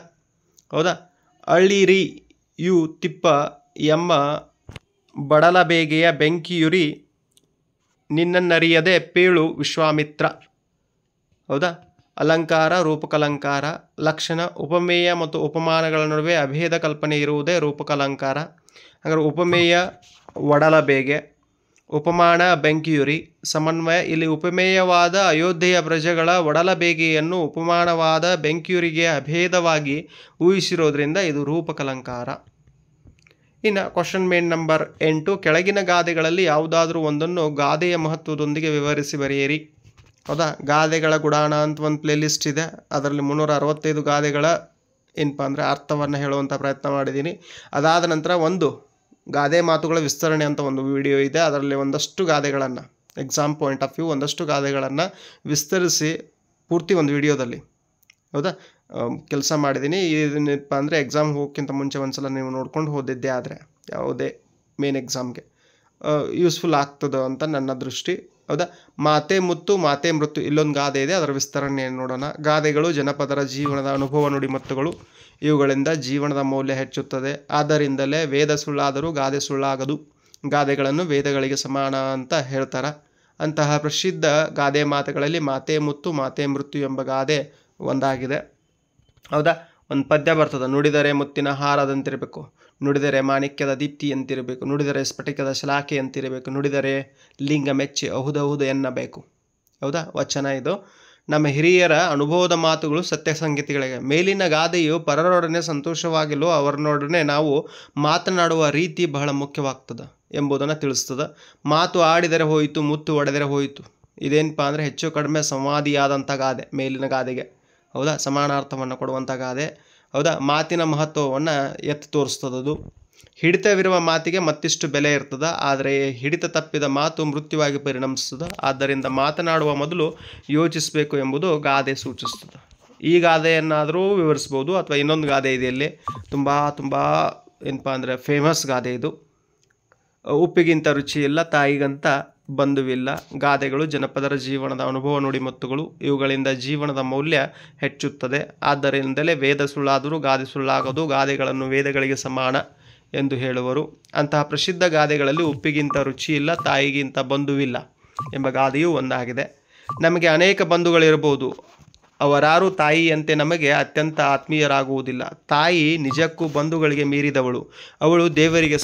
ಹೌದಾ. ಅಳ್ಳಿರಿ ಯು ತಿಪ್ಪ ಎಮ್ಮ ಬಡಲಬೇಗೆಯ ಬೆಂಕಿಯುರಿ ನಿನ್ನನ್ನರಿಯದೆ ಪೇಳು ವಿಶ್ವಾಮಿತ್ರ. ಹೌದಾ. ಅಲಂಕಾರ, ರೂಪಕಲಂಕಾರ. ಲಕ್ಷಣ ಉಪಮೇಯ ಮತ್ತು ಉಪಮಾನಗಳ ನಡುವೆ ಅಭೇದ ಕಲ್ಪನೆ ಇರುವುದೇ ರೂಪಕಲಂಕಾರ. ಹಾಗಾದ್ರೆ ಉಪಮೇಯ ಒಡಲಬೇಗೆ, ಉಪಮಾನ ಬೆಂಕಿಯುರಿ. ಸಮನ್ವಯ ಇಲ್ಲಿ ಉಪಮೇಯವಾದ ಅಯೋಧ್ಯೆಯ ಪ್ರಜೆಗಳ ಒಡಲಬೇಗೆಯನ್ನು ಉಪಮಾನವಾದ ಬೆಂಕಿಯುರಿಗೆ ಅಭೇದವಾಗಿ ಊಹಿಸಿರೋದ್ರಿಂದ ಇದು ರೂಪಕಲಂಕಾರ. ಇನ್ನು ಕ್ವಶನ್ ಮೇನ್ ನಂಬರ್ 8. ಕೆಳಗಿನ ಗಾದೆಗಳಲ್ಲಿ ಯಾವುದಾದ್ರೂ ಒಂದನ್ನು ಗಾದೆಯ ಮಹತ್ವದೊಂದಿಗೆ ವಿವರಿಸಿ ಬರೆಯಿರಿ. ಹೌದಾ. ಗಾದೆಗಳ ಗುಡಾಣ ಅಂತ ಒಂದು ಪ್ಲೇ ಲಿಸ್ಟ್ ಇದೆ. ಅದರಲ್ಲಿ 365 ಗಾದೆಗಳ ಏನಪ್ಪ ಅಂದರೆ ಅರ್ಥವನ್ನು ಹೇಳುವಂಥ ಪ್ರಯತ್ನ ಮಾಡಿದ್ದೀನಿ. ಅದಾದ ನಂತರ ಒಂದು ಗಾದೆ ಮಾತುಗಳ ವಿಸ್ತರಣೆ ಅಂತ ಒಂದು ವಿಡಿಯೋ ಇದೆ. ಅದರಲ್ಲಿ ಒಂದಷ್ಟು ಗಾದೆಗಳನ್ನು ಎಕ್ಸಾಮ್ ಪಾಯಿಂಟ್ ಆಫ್ ವ್ಯೂ ಒಂದಷ್ಟು ಗಾದೆಗಳನ್ನು ವಿಸ್ತರಿಸಿ ಪೂರ್ತಿ ಒಂದು ವಿಡಿಯೋದಲ್ಲಿ ಹೌದಾ ಕೆಲಸ ಮಾಡಿದ್ದೀನಿ. ಏನಪ್ಪ ಅಂದರೆ ಎಕ್ಸಾಮ್ ಹೋಗೋಕ್ಕಿಂತ ಮುಂಚೆ ಒಂದು ಸಲ ನೀವು ನೋಡ್ಕೊಂಡು ಹೋದಿದ್ದೆ ಆದರೆ ಯಾವುದೇ ಮೇನ್ ಎಕ್ಸಾಮ್ಗೆ ಯೂಸ್ಫುಲ್ ಆಗ್ತದೆ ಅಂತ ನನ್ನ ದೃಷ್ಟಿ. ಹೌದಾ. ಮಾತೆ ಮುತ್ತು ಮಾತೆ ಮೃತ್ಯು, ಇಲ್ಲೊಂದು ಗಾದೆ ಇದೆ, ಅದರ ವಿಸ್ತರಣೆಯನ್ನು ನೋಡೋಣ. ಗಾದೆಗಳು ಜನಪದರ ಜೀವನದ ಅನುಭವ ನುಡಿಮತ್ತುಗಳು. ಇವುಗಳಿಂದ ಜೀವನದ ಮೌಲ್ಯ ಹೆಚ್ಚುತ್ತದೆ. ಆದ್ದರಿಂದಲೇ ವೇದ ಸುಳ್ಳಾದರೂ ಗಾದೆ ಸುಳ್ಳಾಗದು. ಗಾದೆಗಳನ್ನು ವೇದಗಳಿಗೆ ಸಮಾನ ಅಂತ ಹೇಳ್ತಾರೆ. ಅಂತಹ ಪ್ರಸಿದ್ಧ ಗಾದೆ ಮಾತುಗಳಲ್ಲಿ ಮಾತೆ ಮುತ್ತು ಮಾತೆ ಮೃತ್ಯು ಎಂಬ ಗಾದೆ ಒಂದಾಗಿದೆ. ಹೌದಾ. ಒಂದು ಪದ್ಯ ಬರ್ತದೆ, ನುಡಿದರೆ ಮುತ್ತಿನ ಹಾರದಂತಿರಬೇಕು, ನುಡಿದರೆ ಮಾಣಿಕ್ಯದ ದೀಪ್ತಿ ಅಂತಿರಬೇಕು, ನುಡಿದರೆ ಸ್ಫಟಿಕದ ಶಲಾಖೆ ಅಂತಿರಬೇಕು, ನುಡಿದರೆ ಲಿಂಗ ಮೆಚ್ಚಿ ಅಹುದಹುದು ಎನ್ನಬೇಕು. ಹೌದಾ. ವಚನ ಇದು. ನಮ್ಮ ಹಿರಿಯರ ಅನುಭವದ ಮಾತುಗಳು ಸತ್ಯ ಸಂಗತಿಗಳಿಗೆ. ಮೇಲಿನ ಗಾದೆಯು ಪರರೊಡನೆ ಸಂತೋಷವಾಗಿಲು ಅವರನ್ನೊಡನೆ ನಾವು ಮಾತನಾಡುವ ರೀತಿ ಬಹಳ ಮುಖ್ಯವಾಗ್ತದೆ ಎಂಬುದನ್ನು ತಿಳಿಸ್ತದೆ. ಮಾತು ಆಡಿದರೆ ಹೋಯಿತು, ಮುತ್ತು ಒಡೆದರೆ ಹೋಯಿತು. ಇದೇನಪ್ಪ ಅಂದರೆ ಹೆಚ್ಚು ಕಡಿಮೆ ಸಂವಾದಿಯಾದಂಥ ಗಾದೆ ಮೇಲಿನ ಗಾದೆಗೆ. ಹೌದಾ. ಸಮಾನಾರ್ಥವನ್ನು ಕೊಡುವಂಥ ಗಾದೆ. ಹೌದಾ. ಮಾತಿನ ಮಹತ್ವವನ್ನು ಎತ್ತಿ ತೋರಿಸ್ತದದು. ಹಿಡಿತವಿರುವ ಮಾತಿಗೆ ಮತ್ತಿಷ್ಟು ಬೆಲೆ ಇರ್ತದೆ, ಆದರೆ ಹಿಡಿತ ತಪ್ಪಿದ ಮಾತು ಮೃತ್ಯುವಾಗಿ ಪರಿಣಮಿಸ್ತದೆ. ಆದ್ದರಿಂದ ಮಾತನಾಡುವ ಮೊದಲು ಯೋಚಿಸಬೇಕು ಎಂಬುದು ಗಾದೆ ಸೂಚಿಸ್ತದೆ. ಈ ಗಾದೆಯನ್ನಾದರೂ ವಿವರಿಸ್ಬೋದು, ಅಥವಾ ಇನ್ನೊಂದು ಗಾದೆ ಇದೆ ಇಲ್ಲಿ, ತುಂಬ ಏನಪ್ಪ ಅಂದರೆ ಫೇಮಸ್ ಗಾದೆ ಇದು. ಉಪ್ಪಿಗಿಂತ ರುಚಿ ಇಲ್ಲ, ತಾಯಿಗಂತ ಬಂಧುವಿಲ್ಲ. ಗಾದೆಗಳು ಜನಪದರ ಜೀವನದ ಅನುಭವ ನುಡಿಮತ್ತುಗಳು. ಇವುಗಳಿಂದ ಜೀವನದ ಮೌಲ್ಯ ಹೆಚ್ಚುತ್ತದೆ. ಆದ್ದರಿಂದಲೇ ವೇದ ಸುಳ್ಳಾದರೂ ಗಾದೆ ಸುಳ್ಳಾಗದು. ಗಾದೆಗಳನ್ನು ವೇದಗಳಿಗೆ ಸಮಾನ ಎಂದು ಹೇಳುವರು. ಅಂತಹ ಪ್ರಸಿದ್ಧ ಗಾದೆಗಳಲ್ಲಿ ಉಪ್ಪಿಗಿಂತ ರುಚಿ ಇಲ್ಲ, ತಾಯಿಗಿಂತ ಬಂಧುವಿಲ್ಲ ಎಂಬ ಗಾದೆಯೂ ಒಂದಾಗಿದೆ. ನಮಗೆ ಅನೇಕ ಬಂಧುಗಳಿರಬಹುದು, ಅವರಾರು ತಾಯಿಯಂತೆ ನಮಗೆ ಅತ್ಯಂತ ಆತ್ಮೀಯರಾಗುವುದಿಲ್ಲ. ತಾಯಿ ನಿಜಕ್ಕೂ ಬಂಧುಗಳಿಗೆ ಮೀರಿದವಳು, ಅವಳು ದೇವರಿಗೆ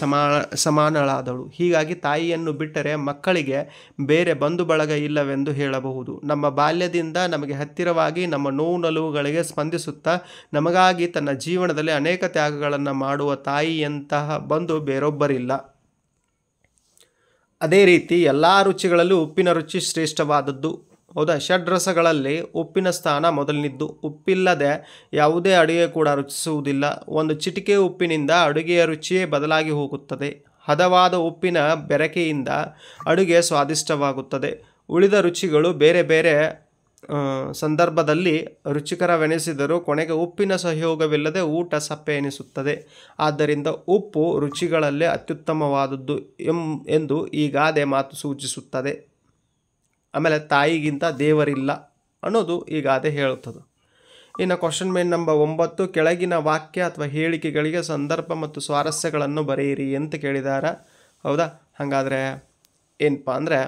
ಸಮಾನಳಾದಳು. ಹೀಗಾಗಿ ತಾಯಿಯನ್ನು ಬಿಟ್ಟರೆ ಮಕ್ಕಳಿಗೆ ಬೇರೆ ಬಂಧು ಬಳಗ ಇಲ್ಲವೆಂದು ಹೇಳಬಹುದು. ನಮ್ಮ ಬಾಲ್ಯದಿಂದ ನಮಗೆ ಹತ್ತಿರವಾಗಿ ನಮ್ಮ ನೋವು ನಲುವುಗಳಿಗೆ ಸ್ಪಂದಿಸುತ್ತಾ ನಮಗಾಗಿ ತನ್ನ ಜೀವನದಲ್ಲಿ ಅನೇಕ ತ್ಯಾಗಗಳನ್ನು ಮಾಡುವ ತಾಯಿಯಂತಹ ಬಂಧು ಬೇರೊಬ್ಬರಿಲ್ಲ. ಅದೇ ರೀತಿ ಎಲ್ಲ ರುಚಿಗಳಲ್ಲೂ ಉಪ್ಪಿನ ರುಚಿ ಶ್ರೇಷ್ಠವಾದದ್ದು. ಹೌದಾ. ಷಡ್ರಸಗಳಲ್ಲಿ ಉಪ್ಪಿನ ಸ್ಥಾನ ಮೊದಲಿನಿದ್ದು. ಉಪ್ಪಿಲ್ಲದೆ ಯಾವುದೇ ಅಡುಗೆ ಕೂಡ ರುಚಿಸುವುದಿಲ್ಲ. ಒಂದು ಚಿಟಿಕೆ ಉಪ್ಪಿನಿಂದ ಅಡುಗೆಯ ರುಚಿಯೇ ಬದಲಾಗಿ ಹೋಗುತ್ತದೆ. ಹದವಾದ ಉಪ್ಪಿನ ಬೆರಕೆಯಿಂದ ಅಡುಗೆ ಸ್ವಾದಿಷ್ಟವಾಗುತ್ತದೆ. ಉಳಿದ ರುಚಿಗಳು ಬೇರೆ ಬೇರೆ ಸಂದರ್ಭದಲ್ಲಿ ರುಚಿಕರವೆನಿಸಿದರೂ ಕೊನೆಗೆ ಉಪ್ಪಿನ ಸಹಯೋಗವಿಲ್ಲದೆ ಊಟ ಸಪ್ಪೆ ಎನಿಸುತ್ತದೆ. ಆದ್ದರಿಂದ ಉಪ್ಪು ರುಚಿಗಳಲ್ಲೇ ಅತ್ಯುತ್ತಮವಾದದ್ದು ಎಂದು ಈ ಗಾದೆ ಮಾತು ಸೂಚಿಸುತ್ತದೆ. ಆಮೇಲೆ ತಾಯಿಗಿಂತ ದೇವರಿಲ್ಲ ಅನ್ನೋದು ಈ ಗಾದೆ ಹೇಳುತ್ತದೆ. ಇನ್ನು ಕ್ವಶನ್ ಮೇನ್ ನಂಬರ್ 9, ಕೆಳಗಿನ ವಾಕ್ಯ ಅಥವಾ ಹೇಳಿಕೆಗಳಿಗೆ ಸಂದರ್ಭ ಮತ್ತು ಸ್ವಾರಸ್ಯಗಳನ್ನು ಬರೆಯಿರಿ ಅಂತ ಕೇಳಿದ್ದಾರೆ. ಹೌದಾ. ಹಾಗಾದರೆ ಏನಪ್ಪ ಅಂದರೆ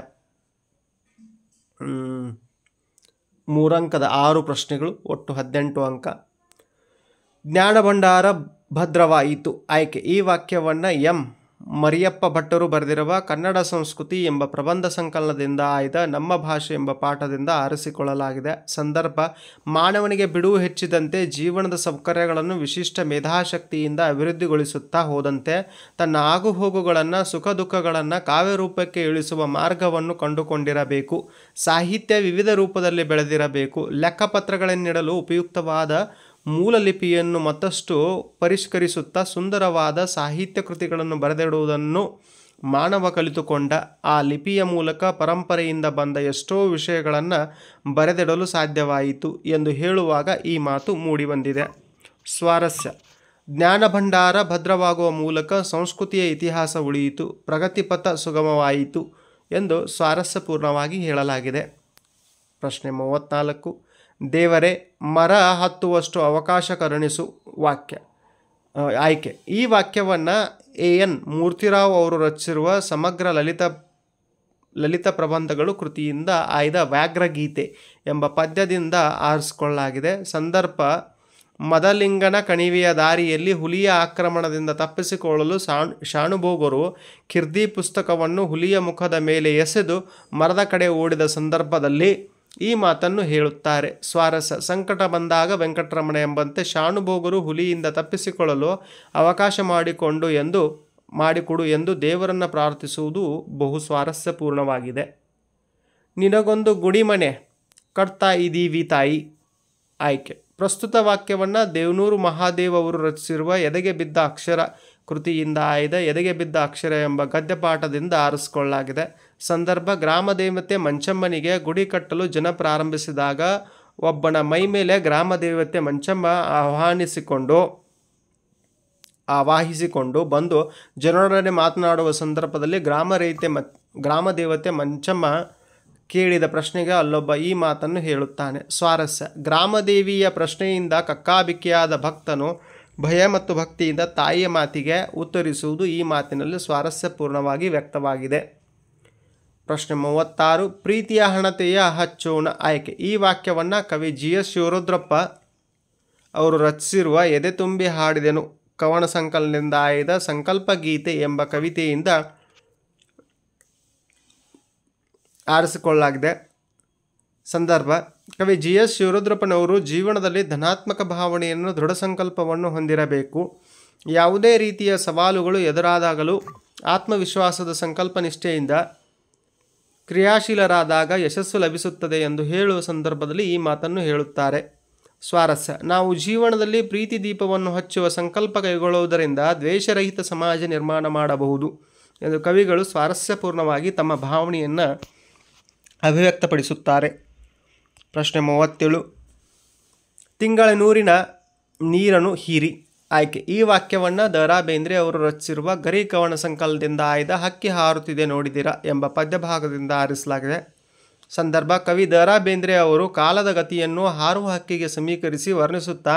3 ಅಂಕದ 6 ಪ್ರಶ್ನೆಗಳು, ಒಟ್ಟು 18 ಅಂಕ. ಜ್ಞಾನ ಭಂಡಾರ ಭದ್ರವಾಯಿತು. ಆಯ್ಕೆ. ಈ ವಾಕ್ಯವನ್ನು ಎಂ ಮರಿಯಪ್ಪ ಭಟ್ಟರು ಬರೆದಿರುವ ಕನ್ನಡ ಸಂಸ್ಕೃತಿ ಎಂಬ ಪ್ರಬಂಧ ಸಂಕಲನದಿಂದ ಆಯ್ದ ನಮ್ಮ ಭಾಷೆ ಎಂಬ ಪಾಠದಿಂದ ಆರಿಸಿಕೊಳ್ಳಲಾಗಿದೆ. ಸಂದರ್ಭ: ಮಾನವನಿಗೆ ಬಿಡುವು ಹೆಚ್ಚಿದಂತೆ ಜೀವನದ ಸೌಕರ್ಯಗಳನ್ನು ವಿಶಿಷ್ಟ ಮೇಧಾಶಕ್ತಿಯಿಂದ ಅಭಿವೃದ್ಧಿಗೊಳಿಸುತ್ತಾ ಹೋದಂತೆ ತನ್ನ ಆಗುಹೋಗುಗಳನ್ನು ಸುಖ ದುಃಖಗಳನ್ನು ಕಾವ್ಯರೂಪಕ್ಕೆ ಇಳಿಸುವ ಮಾರ್ಗವನ್ನು ಕಂಡುಕೊಂಡಿರಬೇಕು. ಸಾಹಿತ್ಯ ವಿವಿಧ ರೂಪದಲ್ಲಿ ಬೆಳೆದಿರಬೇಕು. ಲೆಕ್ಕಪತ್ರಗಳನ್ನಿಡಲು ಉಪಯುಕ್ತವಾದ ಮೂಲ ಲಿಪಿಯನ್ನು ಮತ್ತಷ್ಟು ಪರಿಷ್ಕರಿಸುತ್ತಾ ಸುಂದರವಾದ ಸಾಹಿತ್ಯ ಕೃತಿಗಳನ್ನು ಬರೆದಿಡುವುದನ್ನು ಮಾನವ ಕಲಿತುಕೊಂಡ. ಆ ಲಿಪಿಯ ಮೂಲಕ ಪರಂಪರೆಯಿಂದ ಬಂದ ಎಷ್ಟೋ ವಿಷಯಗಳನ್ನು ಬರೆದಿಡಲು ಸಾಧ್ಯವಾಯಿತು ಎಂದು ಹೇಳುವಾಗ ಈ ಮಾತು ಮೂಡಿಬಂದಿದೆ. ಸ್ವಾರಸ್ಯ: ಜ್ಞಾನ ಭಂಡಾರ ಭದ್ರವಾಗುವ ಮೂಲಕ ಸಂಸ್ಕೃತಿಯ ಇತಿಹಾಸ ಉಳಿಯಿತು, ಪ್ರಗತಿಪಥ ಸುಗಮವಾಯಿತು ಎಂದು ಸ್ವಾರಸ್ಯಪೂರ್ಣವಾಗಿ ಹೇಳಲಾಗಿದೆ. ಪ್ರಶ್ನೆ 34, ದೇವರೇ ಮರ ಹತ್ತುವಷ್ಟು ಅವಕಾಶ ಕರುಣಿಸು. ವಾಕ್ಯ. ಆಯ್ಕೆ. ಈ ವಾಕ್ಯವನ್ನು ಎನ್ ಮೂರ್ತಿರಾವ್ ಅವರು ರಚಿಸಿರುವ ಸಮಗ್ರ ಲಲಿತ ಪ್ರಬಂಧಗಳು ಕೃತಿಯಿಂದ ಆಯ್ದ ವ್ಯಾಘ್ರಗೀತೆ ಎಂಬ ಪದ್ಯದಿಂದ ಆರಿಸಿಕೊಳ್ಳಲಾಗಿದೆ. ಸಂದರ್ಭ: ಮದಲಿಂಗನ ಕಣಿವೆಯ ದಾರಿಯಲ್ಲಿ ಹುಲಿಯ ಆಕ್ರಮಣದಿಂದ ತಪ್ಪಿಸಿಕೊಳ್ಳಲು ಶಾನುಭೋಗರು ಖಿರ್ದಿ ಪುಸ್ತಕವನ್ನು ಹುಲಿಯ ಮುಖದ ಮೇಲೆ ಎಸೆದು ಮರದ ಕಡೆ ಓಡಿದ ಸಂದರ್ಭದಲ್ಲಿ ಈ ಮಾತನ್ನು ಹೇಳುತ್ತಾರೆ. ಸ್ವಾರಸ್ಯ: ಸಂಕಟ ಬಂದಾಗ ವೆಂಕಟರಮಣ ಎಂಬಂತೆ ಶಾನುಭೋಗರು ಹುಲಿಯಿಂದ ತಪ್ಪಿಸಿಕೊಳ್ಳಲು ಅವಕಾಶ ಮಾಡಿಕೊಡು ಎಂದು ದೇವರನ್ನು ಪ್ರಾರ್ಥಿಸುವುದು ಬಹು ಸ್ವಾರಸ್ಯಪೂರ್ಣವಾಗಿದೆ. ನಿನಗೊಂದು ಗುಡಿಮನೆ ಕಟ್ತಾ ಇದ್ದೀವಿ ತಾಯಿ. ಆಯ್ಕೆ. ಪ್ರಸ್ತುತ ವಾಕ್ಯವನ್ನು ದೇವನೂರು ಮಹಾದೇವ್ ಅವರು ರಚಿಸಿರುವ ಎದೆಗೆ ಬಿದ್ದ ಅಕ್ಷರ ಕೃತಿಯಿಂದ ಆಯ್ದ ಎದೆಗೆ ಬಿದ್ದ ಅಕ್ಷರ ಎಂಬ ಗದ್ಯಪಾಠದಿಂದ ಆರಿಸಿಕೊಳ್ಳಲಾಗಿದೆ. ಸಂದರ್ಭ: ಗ್ರಾಮ ದೇವತೆ ಮಂಚಮ್ಮನಿಗೆ ಗುಡಿ ಕಟ್ಟಲು ಜನ ಪ್ರಾರಂಭಿಸಿದಾಗ ಒಬ್ಬನ ಮೈ ಮೇಲೆ ಗ್ರಾಮ ದೇವತೆ ಮಂಚಮ್ಮ ಆವಾಹಿಸಿಕೊಂಡು ಬಂದು ಜನರೊಡನೆ ಮಾತನಾಡುವ ಸಂದರ್ಭದಲ್ಲಿ ಗ್ರಾಮ ದೇವತೆ ಮಂಚಮ್ಮ ಕೇಳಿದ ಪ್ರಶ್ನೆಗೆ ಅಲ್ಲೊಬ್ಬ ಈ ಮಾತನ್ನು ಹೇಳುತ್ತಾನೆ. ಸ್ವಾರಸ್ಯ: ಗ್ರಾಮದೇವಿಯ ಪ್ರಶ್ನೆಯಿಂದ ಕಕ್ಕಾಬಿಕ್ಕಿಯಾದ ಭಕ್ತನು ಭಯ ಮತ್ತು ಭಕ್ತಿಯಿಂದ ತಾಯಿಯ ಮಾತಿಗೆ ಉತ್ತರಿಸುವುದು ಈ ಮಾತಿನಲ್ಲಿ ಸ್ವಾರಸ್ಯಪೂರ್ಣವಾಗಿ ವ್ಯಕ್ತವಾಗಿದೆ. ಪ್ರಶ್ನೆ 36. ಪ್ರೀತಿಯ ಹಣತೆಯ ಹಚ್ಚೋಣ ಆಯ್ಕೆ. ಈ ವಾಕ್ಯವನ್ನು ಕವಿ GS ಶಿವರುದ್ರಪ್ಪ ಅವರು ರಚಿಸಿರುವ ಎದೆ ತುಂಬಿ ಹಾಡಿದೆನು ಕವನ ಸಂಕಲನದಿಂದ ಆಯ್ದ ಸಂಕಲ್ಪ ಗೀತೆ ಎಂಬ ಕವಿತೆಯಿಂದ ಆರಿಸಿಕೊಳ್ಳಲಾಗಿದೆ. ಸಂದರ್ಭ: ಕವಿ GS ಶಿವರುದ್ರಪ್ಪನವರು ಜೀವನದಲ್ಲಿ ಧನಾತ್ಮಕ ಭಾವನೆಯನ್ನು ದೃಢ ಸಂಕಲ್ಪವನ್ನು ಹೊಂದಿರಬೇಕು. ಯಾವುದೇ ರೀತಿಯ ಸವಾಲುಗಳು ಎದುರಾದಾಗಲೂ ಆತ್ಮವಿಶ್ವಾಸದ ಸಂಕಲ್ಪ ನಿಷ್ಠೆಯಿಂದ ಕ್ರಿಯಾಶೀಲರಾದಾಗ ಯಶಸ್ಸು ಲಭಿಸುತ್ತದೆ ಎಂದು ಹೇಳುವ ಸಂದರ್ಭದಲ್ಲಿ ಈ ಮಾತನ್ನು ಹೇಳುತ್ತಾರೆ. ಸ್ವಾರಸ್ಯ: ನಾವು ಜೀವನದಲ್ಲಿ ಪ್ರೀತಿ ದೀಪವನ್ನು ಹಚ್ಚುವ ಸಂಕಲ್ಪ ಕೈಗೊಳ್ಳುವುದರಿಂದ ದ್ವೇಷರಹಿತ ಸಮಾಜ ನಿರ್ಮಾಣ ಮಾಡಬಹುದು ಎಂದು ಕವಿಗಳು ಸ್ವಾರಸ್ಯಪೂರ್ಣವಾಗಿ ತಮ್ಮ ಭಾವನೆಯನ್ನು ಅಭಿವ್ಯಕ್ತಪಡಿಸುತ್ತಾರೆ. ಪ್ರಶ್ನೆ 37. ತಿಂಗಳನೂರಿನ ನೀರನ್ನು ಹೀರಿ ಆಯ್ಕೆ. ಈ ವಾಕ್ಯವನ್ನು ದ.ರಾ. ಬೇಂದ್ರೆ ಅವರು ರಚಿಸಿರುವ ಗರಿ ಕವನ ಸಂಕಲನದಿಂದ ಆಯ್ದ ಹಕ್ಕಿ ಹಾರುತ್ತಿದೆ ನೋಡಿದಿರಾ ಎಂಬ ಪದ್ಯಭಾಗದಿಂದ ಆರಿಸಲಾಗಿದೆ. ಸಂದರ್ಭ: ಕವಿ ದ.ರಾ. ಬೇಂದ್ರೆ ಅವರು ಕಾಲದ ಗತಿಯನ್ನು ಹಾರುವ ಹಕ್ಕಿಗೆ ಸಮೀಕರಿಸಿ ವರ್ಣಿಸುತ್ತಾ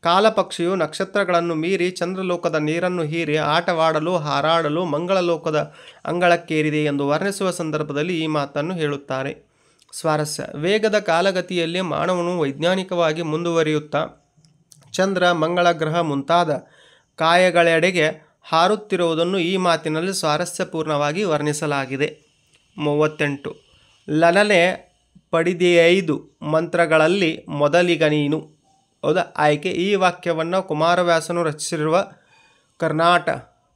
ಕಾಲಪಕ್ಷಿಯು ನಕ್ಷತ್ರಗಳನ್ನು ಮೀರಿ ಚಂದ್ರಲೋಕದ ನೀರನ್ನು ಹೀರಿ ಆಟವಾಡಲು ಹಾರಾಡಲು ಮಂಗಳಲೋಕದ ಅಂಗಳಕ್ಕೇರಿದೆ ಎಂದು ವರ್ಣಿಸುವ ಸಂದರ್ಭದಲ್ಲಿ ಈ ಮಾತನ್ನು ಹೇಳುತ್ತಾರೆ. ಸ್ವಾರಸ್ಯ: ವೇಗದ ಕಾಲಗತಿಯಲ್ಲಿ ಮಾನವನು ವೈಜ್ಞಾನಿಕವಾಗಿ ಮುಂದುವರಿಯುತ್ತಾ ಚಂದ್ರ, ಮಂಗಳ ಗ್ರಹ ಮುಂತಾದ ಕಾಯಗಳೆಡೆಗೆ ಹಾರುತ್ತಿರುವುದನ್ನು ಈ ಮಾತಿನಲ್ಲಿ ಸ್ವಾರಸ್ಯಪೂರ್ಣವಾಗಿ ವರ್ಣಿಸಲಾಗಿದೆ. 38. ಲಲನೆ ಪಡಿದೆಯೈದು ಮಂತ್ರಗಳಲ್ಲಿ ಮೊದಲಿಗ ನೀನು. ಹೌದಾ ಆಯ್ಕೆ. ಈ ವಾಕ್ಯವನ್ನು ಕುಮಾರವ್ಯಾಸನು ರಚಿಸಿರುವ ಕರ್ನಾಟ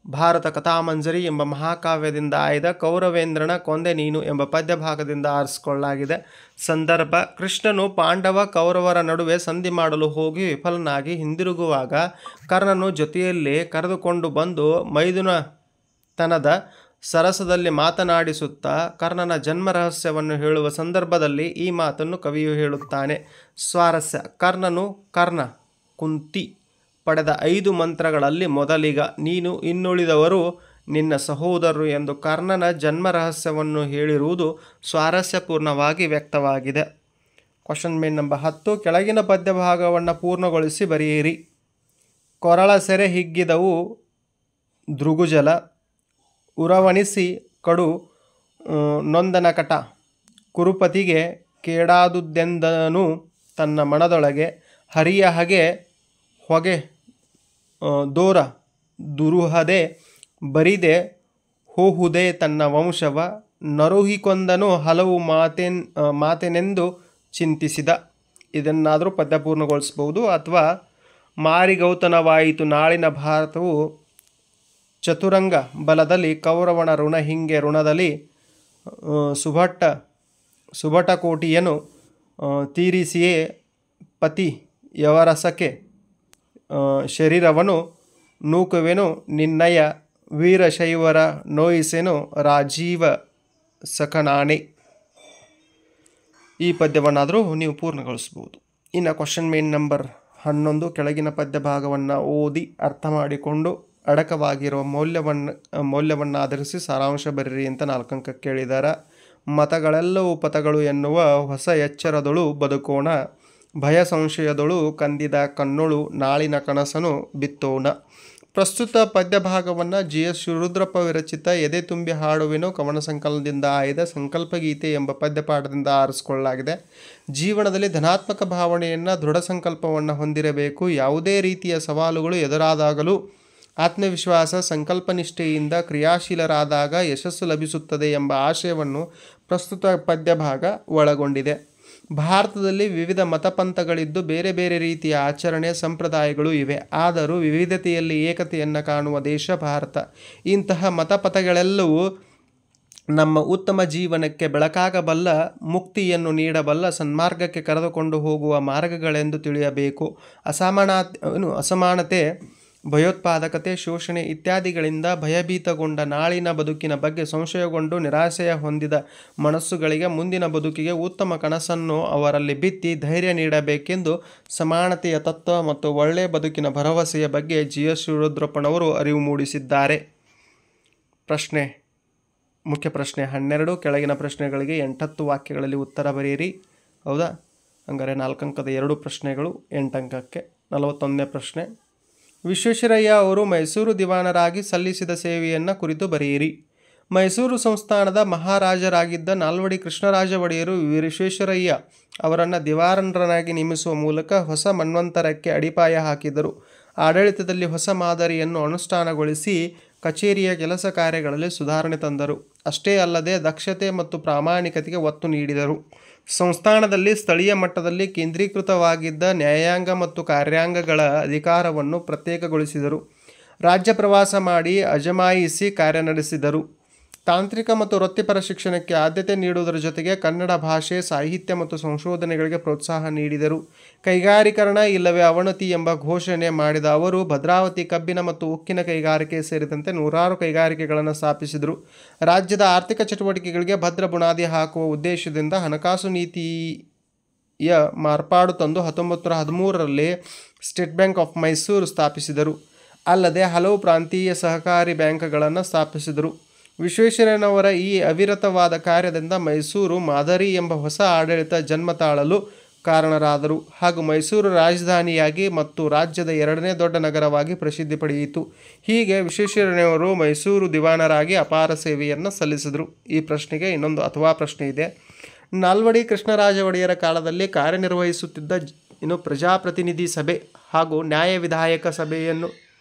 ಭಾರತ ಕಥಾಮಂಜರಿ ಎಂಬ ಮಹಾಕಾವ್ಯದಿಂದ ಆಯ್ದ ಕೌರವೇಂದ್ರನ ಕೊಂದೆ ನೀನು ಎಂಬ ಪದ್ಯಭಾಗದಿಂದ ಆರಿಸಿಕೊಳ್ಳಲಾಗಿದೆ. ಸಂದರ್ಭ: ಕೃಷ್ಣನು ಪಾಂಡವ ಕೌರವರ ನಡುವೆ ಸಂಧಿ ಮಾಡಲು ಹೋಗಿ ವಿಫಲನಾಗಿ ಹಿಂದಿರುಗುವಾಗ ಕರ್ಣನು ಜೊತೆಯಲ್ಲಿ ಕರೆದುಕೊಂಡು ಬಂದು ಮೈದುನತನದ ಸರಸದಲ್ಲಿ ಮಾತನಾಡಿಸುತ್ತಾ ಕರ್ಣನ ಜನ್ಮ ರಹಸ್ಯವನ್ನು ಹೇಳುವ ಸಂದರ್ಭದಲ್ಲಿ ಈ ಮಾತನ್ನು ಕವಿಯು ಹೇಳುತ್ತಾನೆ. ಸ್ವಾರಸ್ಯ: ಕರ್ಣನು ಕುಂತಿ ಪಡೆದ 5 ಮಂತ್ರಗಳಲ್ಲಿ ಮೊದಲಿಗ ನೀನು, ಇನ್ನುಳಿದವರು ನಿನ್ನ ಸಹೋದರರು ಎಂದು ಕರ್ಣನ ಜನ್ಮ ರಹಸ್ಯವನ್ನು ಹೇಳಿರುವುದು ಸ್ವಾರಸ್ಯಪೂರ್ಣವಾಗಿ ವ್ಯಕ್ತವಾಗಿದೆ. Question main number 10. ಕೆಳಗಿನ ಪದ್ಯಭಾಗವನ್ನು ಪೂರ್ಣಗೊಳಿಸಿ ಬರೆಯಿರಿ. ಕೊರಳ ಸೆರೆ ಹಿಗ್ಗಿದವು ದೃಗುಜಲ ಉರವಣಿಸಿ ಕಡು ನೊಂದನ ಕಟ ಕುರುಪತಿಗೆ ಕೇಡಾದುದೆಂದನು ತನ್ನ ಮನದೊಳಗೆ ಹರಿಯ ಹಗೆ ಹೊಗೆ ದೋರ ದುರುಹದೆ ಬರಿದೆ ಹೋಹುದೆ ತನ್ನ ವಂಶವ ನರುಹಿಕೊಂದನು ಹಲವು ಮಾತೆನೆಂದು ಚಿಂತಿಸಿದ. ಇದನ್ನಾದರೂ ಪದ್ಯ ಪೂರ್ಣಗೊಳಿಸ್ಬೋದು. ಅಥವಾ ಮಾರಿಗೌತನವಾಯಿತು ನಾಳಿನ ಭಾರತವು ಚತುರಂಗ ಬಲದಲ್ಲಿ ಕೌರವನ ಋಣ ಹಿಂಗೆ ಋಣದಲ್ಲಿ ಸುಭಟಕೋಟಿಯನು ತೀರಿಸಿಯೇ ಪತಿ ಯವರಸಕ್ಕೆ ಶರೀರವನು ನೂಕುವೆನು ನಿನ್ನಯ ವೀರಶೈವರ ನೋಯಿಸೆನು ರಾಜೀವ ಸಖನಾಣೆ. ಈ ಪದ್ಯವನ್ನಾದರೂ ನೀವು ಪೂರ್ಣಗೊಳಿಸ್ಬೋದು. ಇನ್ನು ಕ್ವಶನ್ ಮೇನ್ ನಂಬರ್ 11. ಕೆಳಗಿನ ಪದ್ಯ ಭಾಗವನ್ನು ಓದಿ ಅರ್ಥ ಮಾಡಿಕೊಂಡು ಅಡಕವಾಗಿರುವ ಮೌಲ್ಯವನ್ನು ಆಧರಿಸಿ ಸಾರಾಂಶ ಬರೀರಿ ಅಂತ 4 ಅಂಕ ಕೇಳಿದ್ದಾರೆ. ಮತಗಳೆಲ್ಲವೂ ಪಥಗಳು ಎನ್ನುವ ಹೊಸ ಎಚ್ಚರದೊಳು ಬದುಕೋಣ, ಭಯ ಸಂಶಯದೊಳು ಕಂದಿದ ಕಣ್ಣೊಳು ನಾಳಿನ ಕನಸನು ಬಿತ್ತೋಣ. ಪ್ರಸ್ತುತ ಪದ್ಯಭಾಗವನ್ನು GS ಶಿವರುದ್ರಪ್ಪ ವಿರಚಿತ ಎದೆ ತುಂಬಿ ಹಾಡುವೆನು ಕವನ ಸಂಕಲನದಿಂದ ಆಯ್ದ ಸಂಕಲ್ಪ ಗೀತೆ ಎಂಬ ಪದ್ಯಪಾಠದಿಂದ ಆರಿಸಿಕೊಳ್ಳಲಾಗಿದೆ. ಜೀವನದಲ್ಲಿ ಧನಾತ್ಮಕ ಭಾವನೆಯನ್ನು ದೃಢ ಸಂಕಲ್ಪವನ್ನು ಹೊಂದಿರಬೇಕು. ಯಾವುದೇ ರೀತಿಯ ಸವಾಲುಗಳು ಎದುರಾದಾಗಲೂ ಆತ್ಮವಿಶ್ವಾಸ ಸಂಕಲ್ಪನಿಷ್ಠೆಯಿಂದ ಕ್ರಿಯಾಶೀಲರಾದಾಗ ಯಶಸ್ಸು ಲಭಿಸುತ್ತದೆ ಎಂಬ ಆಶಯವನ್ನು ಪ್ರಸ್ತುತ ಪದ್ಯಭಾಗ ಒಳಗೊಂಡಿದೆ. ಭಾರತದಲ್ಲಿ ವಿವಿಧ ಮತಪಂಥಗಳಿದ್ದು ಬೇರೆ ಬೇರೆ ರೀತಿಯ ಆಚರಣೆ ಸಂಪ್ರದಾಯಗಳು ಇವೆ. ಆದರೂ ವಿವಿಧತೆಯಲ್ಲಿ ಏಕತೆಯನ್ನು ಕಾಣುವ ದೇಶ ಭಾರತ. ಇಂತಹ ಮತಪಥಗಳೆಲ್ಲವೂ ನಮ್ಮ ಉತ್ತಮ ಜೀವನಕ್ಕೆ ಬೆಳಕಾಗಬಲ್ಲ, ಮುಕ್ತಿಯನ್ನು ನೀಡಬಲ್ಲ, ಸನ್ಮಾರ್ಗಕ್ಕೆ ಕರೆದುಕೊಂಡು ಹೋಗುವ ಮಾರ್ಗಗಳೆಂದು ತಿಳಿಯಬೇಕು. ಅಸಮಾನತೆ, ಭಯೋತ್ಪಾದಕತೆ, ಶೋಷಣೆ ಇತ್ಯಾದಿಗಳಿಂದ ಭಯಭೀತಗೊಂಡ ನಾಳಿನ ಬದುಕಿನ ಬಗ್ಗೆ ಸಂಶಯಗೊಂಡು ನಿರಾಶೆಯ ಹೊಂದಿದ ಮನಸ್ಸುಗಳಿಗೆ ಮುಂದಿನ ಬದುಕಿಗೆ ಉತ್ತಮ ಕನಸನ್ನು ಅವರಲ್ಲಿ ಬಿತ್ತಿ ಧೈರ್ಯ ನೀಡಬೇಕೆಂದು ಸಮಾನತೆಯ ತತ್ವ ಮತ್ತು ಒಳ್ಳೆಯ ಬದುಕಿನ ಭರವಸೆಯ ಬಗ್ಗೆ GS ಶಿವರುದ್ರಪ್ಪನವರು ಅರಿವು ಮೂಡಿಸಿದ್ದಾರೆ. ಪ್ರಶ್ನೆ ಮುಖ್ಯ ಪ್ರಶ್ನೆ 12, ಕೆಳಗಿನ ಪ್ರಶ್ನೆಗಳಿಗೆ 8 ವಾಕ್ಯಗಳಲ್ಲಿ ಉತ್ತರ ಬರೆಯಿರಿ. ಹೌದಾ? ಹಂಗಾರೆ 4 ಅಂಕದ 2 ಪ್ರಶ್ನೆಗಳು 8 ಅಂಕಕ್ಕೆ. 41ನೇ ಪ್ರಶ್ನೆ, ವಿಶ್ವೇಶ್ವರಯ್ಯ ಅವರು ಮೈಸೂರು ದಿವಾನರಾಗಿ ಸಲ್ಲಿಸಿದ ಸೇವೆಯನ್ನು ಕುರಿತು ಬರೆಯಿರಿ. ಮೈಸೂರು ಸಂಸ್ಥಾನದ ಮಹಾರಾಜರಾಗಿದ್ದ ನಾಲ್ವಡಿ ಕೃಷ್ಣರಾಜ ಒಡೆಯರು ವಿಶ್ವೇಶ್ವರಯ್ಯ ಅವರನ್ನು ದಿವಾನರನ್ನಾಗಿ ನೇಮಿಸುವ ಮೂಲಕ ಹೊಸ ಮನ್ವಂತರಕ್ಕೆ ಅಡಿಪಾಯ ಹಾಕಿದರು. ಆಡಳಿತದಲ್ಲಿ ಹೊಸ ಮಾದರಿಯನ್ನು ಅನುಷ್ಠಾನಗೊಳಿಸಿ ಕಚೇರಿಯ ಕೆಲಸ ಕಾರ್ಯಗಳಲ್ಲಿ ಸುಧಾರಣೆ ತಂದರು. ಅಷ್ಟೇ ಅಲ್ಲದೆ ದಕ್ಷತೆ ಮತ್ತು ಪ್ರಾಮಾಣಿಕತೆಗೆ ಒತ್ತು ನೀಡಿದರು. ಸಂಸ್ಥಾನದಲ್ಲಿ ಸ್ಥಳೀಯ ಮಟ್ಟದಲ್ಲಿ ಕೇಂದ್ರೀಕೃತವಾಗಿದ್ದ ನ್ಯಾಯಾಂಗ ಮತ್ತು ಕಾರ್ಯಾಂಗಗಳ ಅಧಿಕಾರವನ್ನು ಪ್ರತ್ಯೇಕಗೊಳಿಸಿದರು. ರಾಜ್ಯ ಪ್ರವಾಸ ಮಾಡಿ ಅಜಮಾಯಿಸಿ ಕಾರ್ಯನಡೆಸಿದರು. ತಾಂತ್ರಿಕ ಮತ್ತು ವೃತ್ತಿಪರ ಶಿಕ್ಷಣಕ್ಕೆ ಆದ್ಯತೆ ನೀಡುವುದರ ಜೊತೆಗೆ ಕನ್ನಡ ಭಾಷೆ, ಸಾಹಿತ್ಯ ಮತ್ತು ಸಂಶೋಧನೆಗಳಿಗೆ ಪ್ರೋತ್ಸಾಹ ನೀಡಿದರು. ಕೈಗಾರೀಕರಣ ಇಲ್ಲವೇ ಅವನತಿ ಎಂಬ ಘೋಷಣೆ ಮಾಡಿದ ಅವರು ಭದ್ರಾವತಿ ಕಬ್ಬಿನ ಮತ್ತು ಉಕ್ಕಿನ ಕೈಗಾರಿಕೆ ಸೇರಿದಂತೆ ನೂರಾರು ಕೈಗಾರಿಕೆಗಳನ್ನು ಸ್ಥಾಪಿಸಿದರು. ರಾಜ್ಯದ ಆರ್ಥಿಕ ಚಟುವಟಿಕೆಗಳಿಗೆ ಭದ್ರ ಬುನಾದಿ ಹಾಕುವ ಉದ್ದೇಶದಿಂದ ಹಣಕಾಸು ನೀತಿಯ ಮಾರ್ಪಾಡು ತಂದು 1913ರಲ್ಲಿ ಸ್ಟೇಟ್ ಬ್ಯಾಂಕ್ ಆಫ್ ಮೈಸೂರು ಸ್ಥಾಪಿಸಿದರು. ಅಲ್ಲದೆ ಹಲವು ಪ್ರಾಂತೀಯ ಸಹಕಾರಿ ಬ್ಯಾಂಕ್ಗಳನ್ನು ಸ್ಥಾಪಿಸಿದರು. ವಿಶ್ವೇಶ್ವರಯ್ಯನವರ ಈ ಅವಿರತವಾದ ಕಾರ್ಯದಿಂದ ಮೈಸೂರು ಮಾದರಿ ಎಂಬ ಹೊಸ ಆಡಳಿತ ಜನ್ಮ ತಾಳಲು ಕಾರಣರಾದರು ಹಾಗೂ ಮೈಸೂರು ರಾಜಧಾನಿಯಾಗಿ ಮತ್ತು ರಾಜ್ಯದ 2ನೇ ದೊಡ್ಡ ನಗರವಾಗಿ ಪ್ರಸಿದ್ಧಿ ಪಡೆಯಿತು. ಹೀಗೆ ವಿಶ್ವೇಶ್ವರಯ್ಯನವರು ಮೈಸೂರು ದಿವಾನರಾಗಿ ಅಪಾರ ಸೇವೆಯನ್ನು ಸಲ್ಲಿಸಿದರು. ಈ ಪ್ರಶ್ನೆಗೆ ಇನ್ನೊಂದು ಅಥವಾ ಪ್ರಶ್ನೆ ಇದೆ. ನಾಲ್ವಡಿ ಕೃಷ್ಣರಾಜ ಒಡೆಯರ ಕಾಲದಲ್ಲಿ ಕಾರ್ಯನಿರ್ವಹಿಸುತ್ತಿದ್ದ ಪ್ರಜಾಪ್ರತಿನಿಧಿ ಸಭೆ ಹಾಗೂ ನ್ಯಾಯ ವಿಧಾಯಕ ಸಭೆಯನ್ನು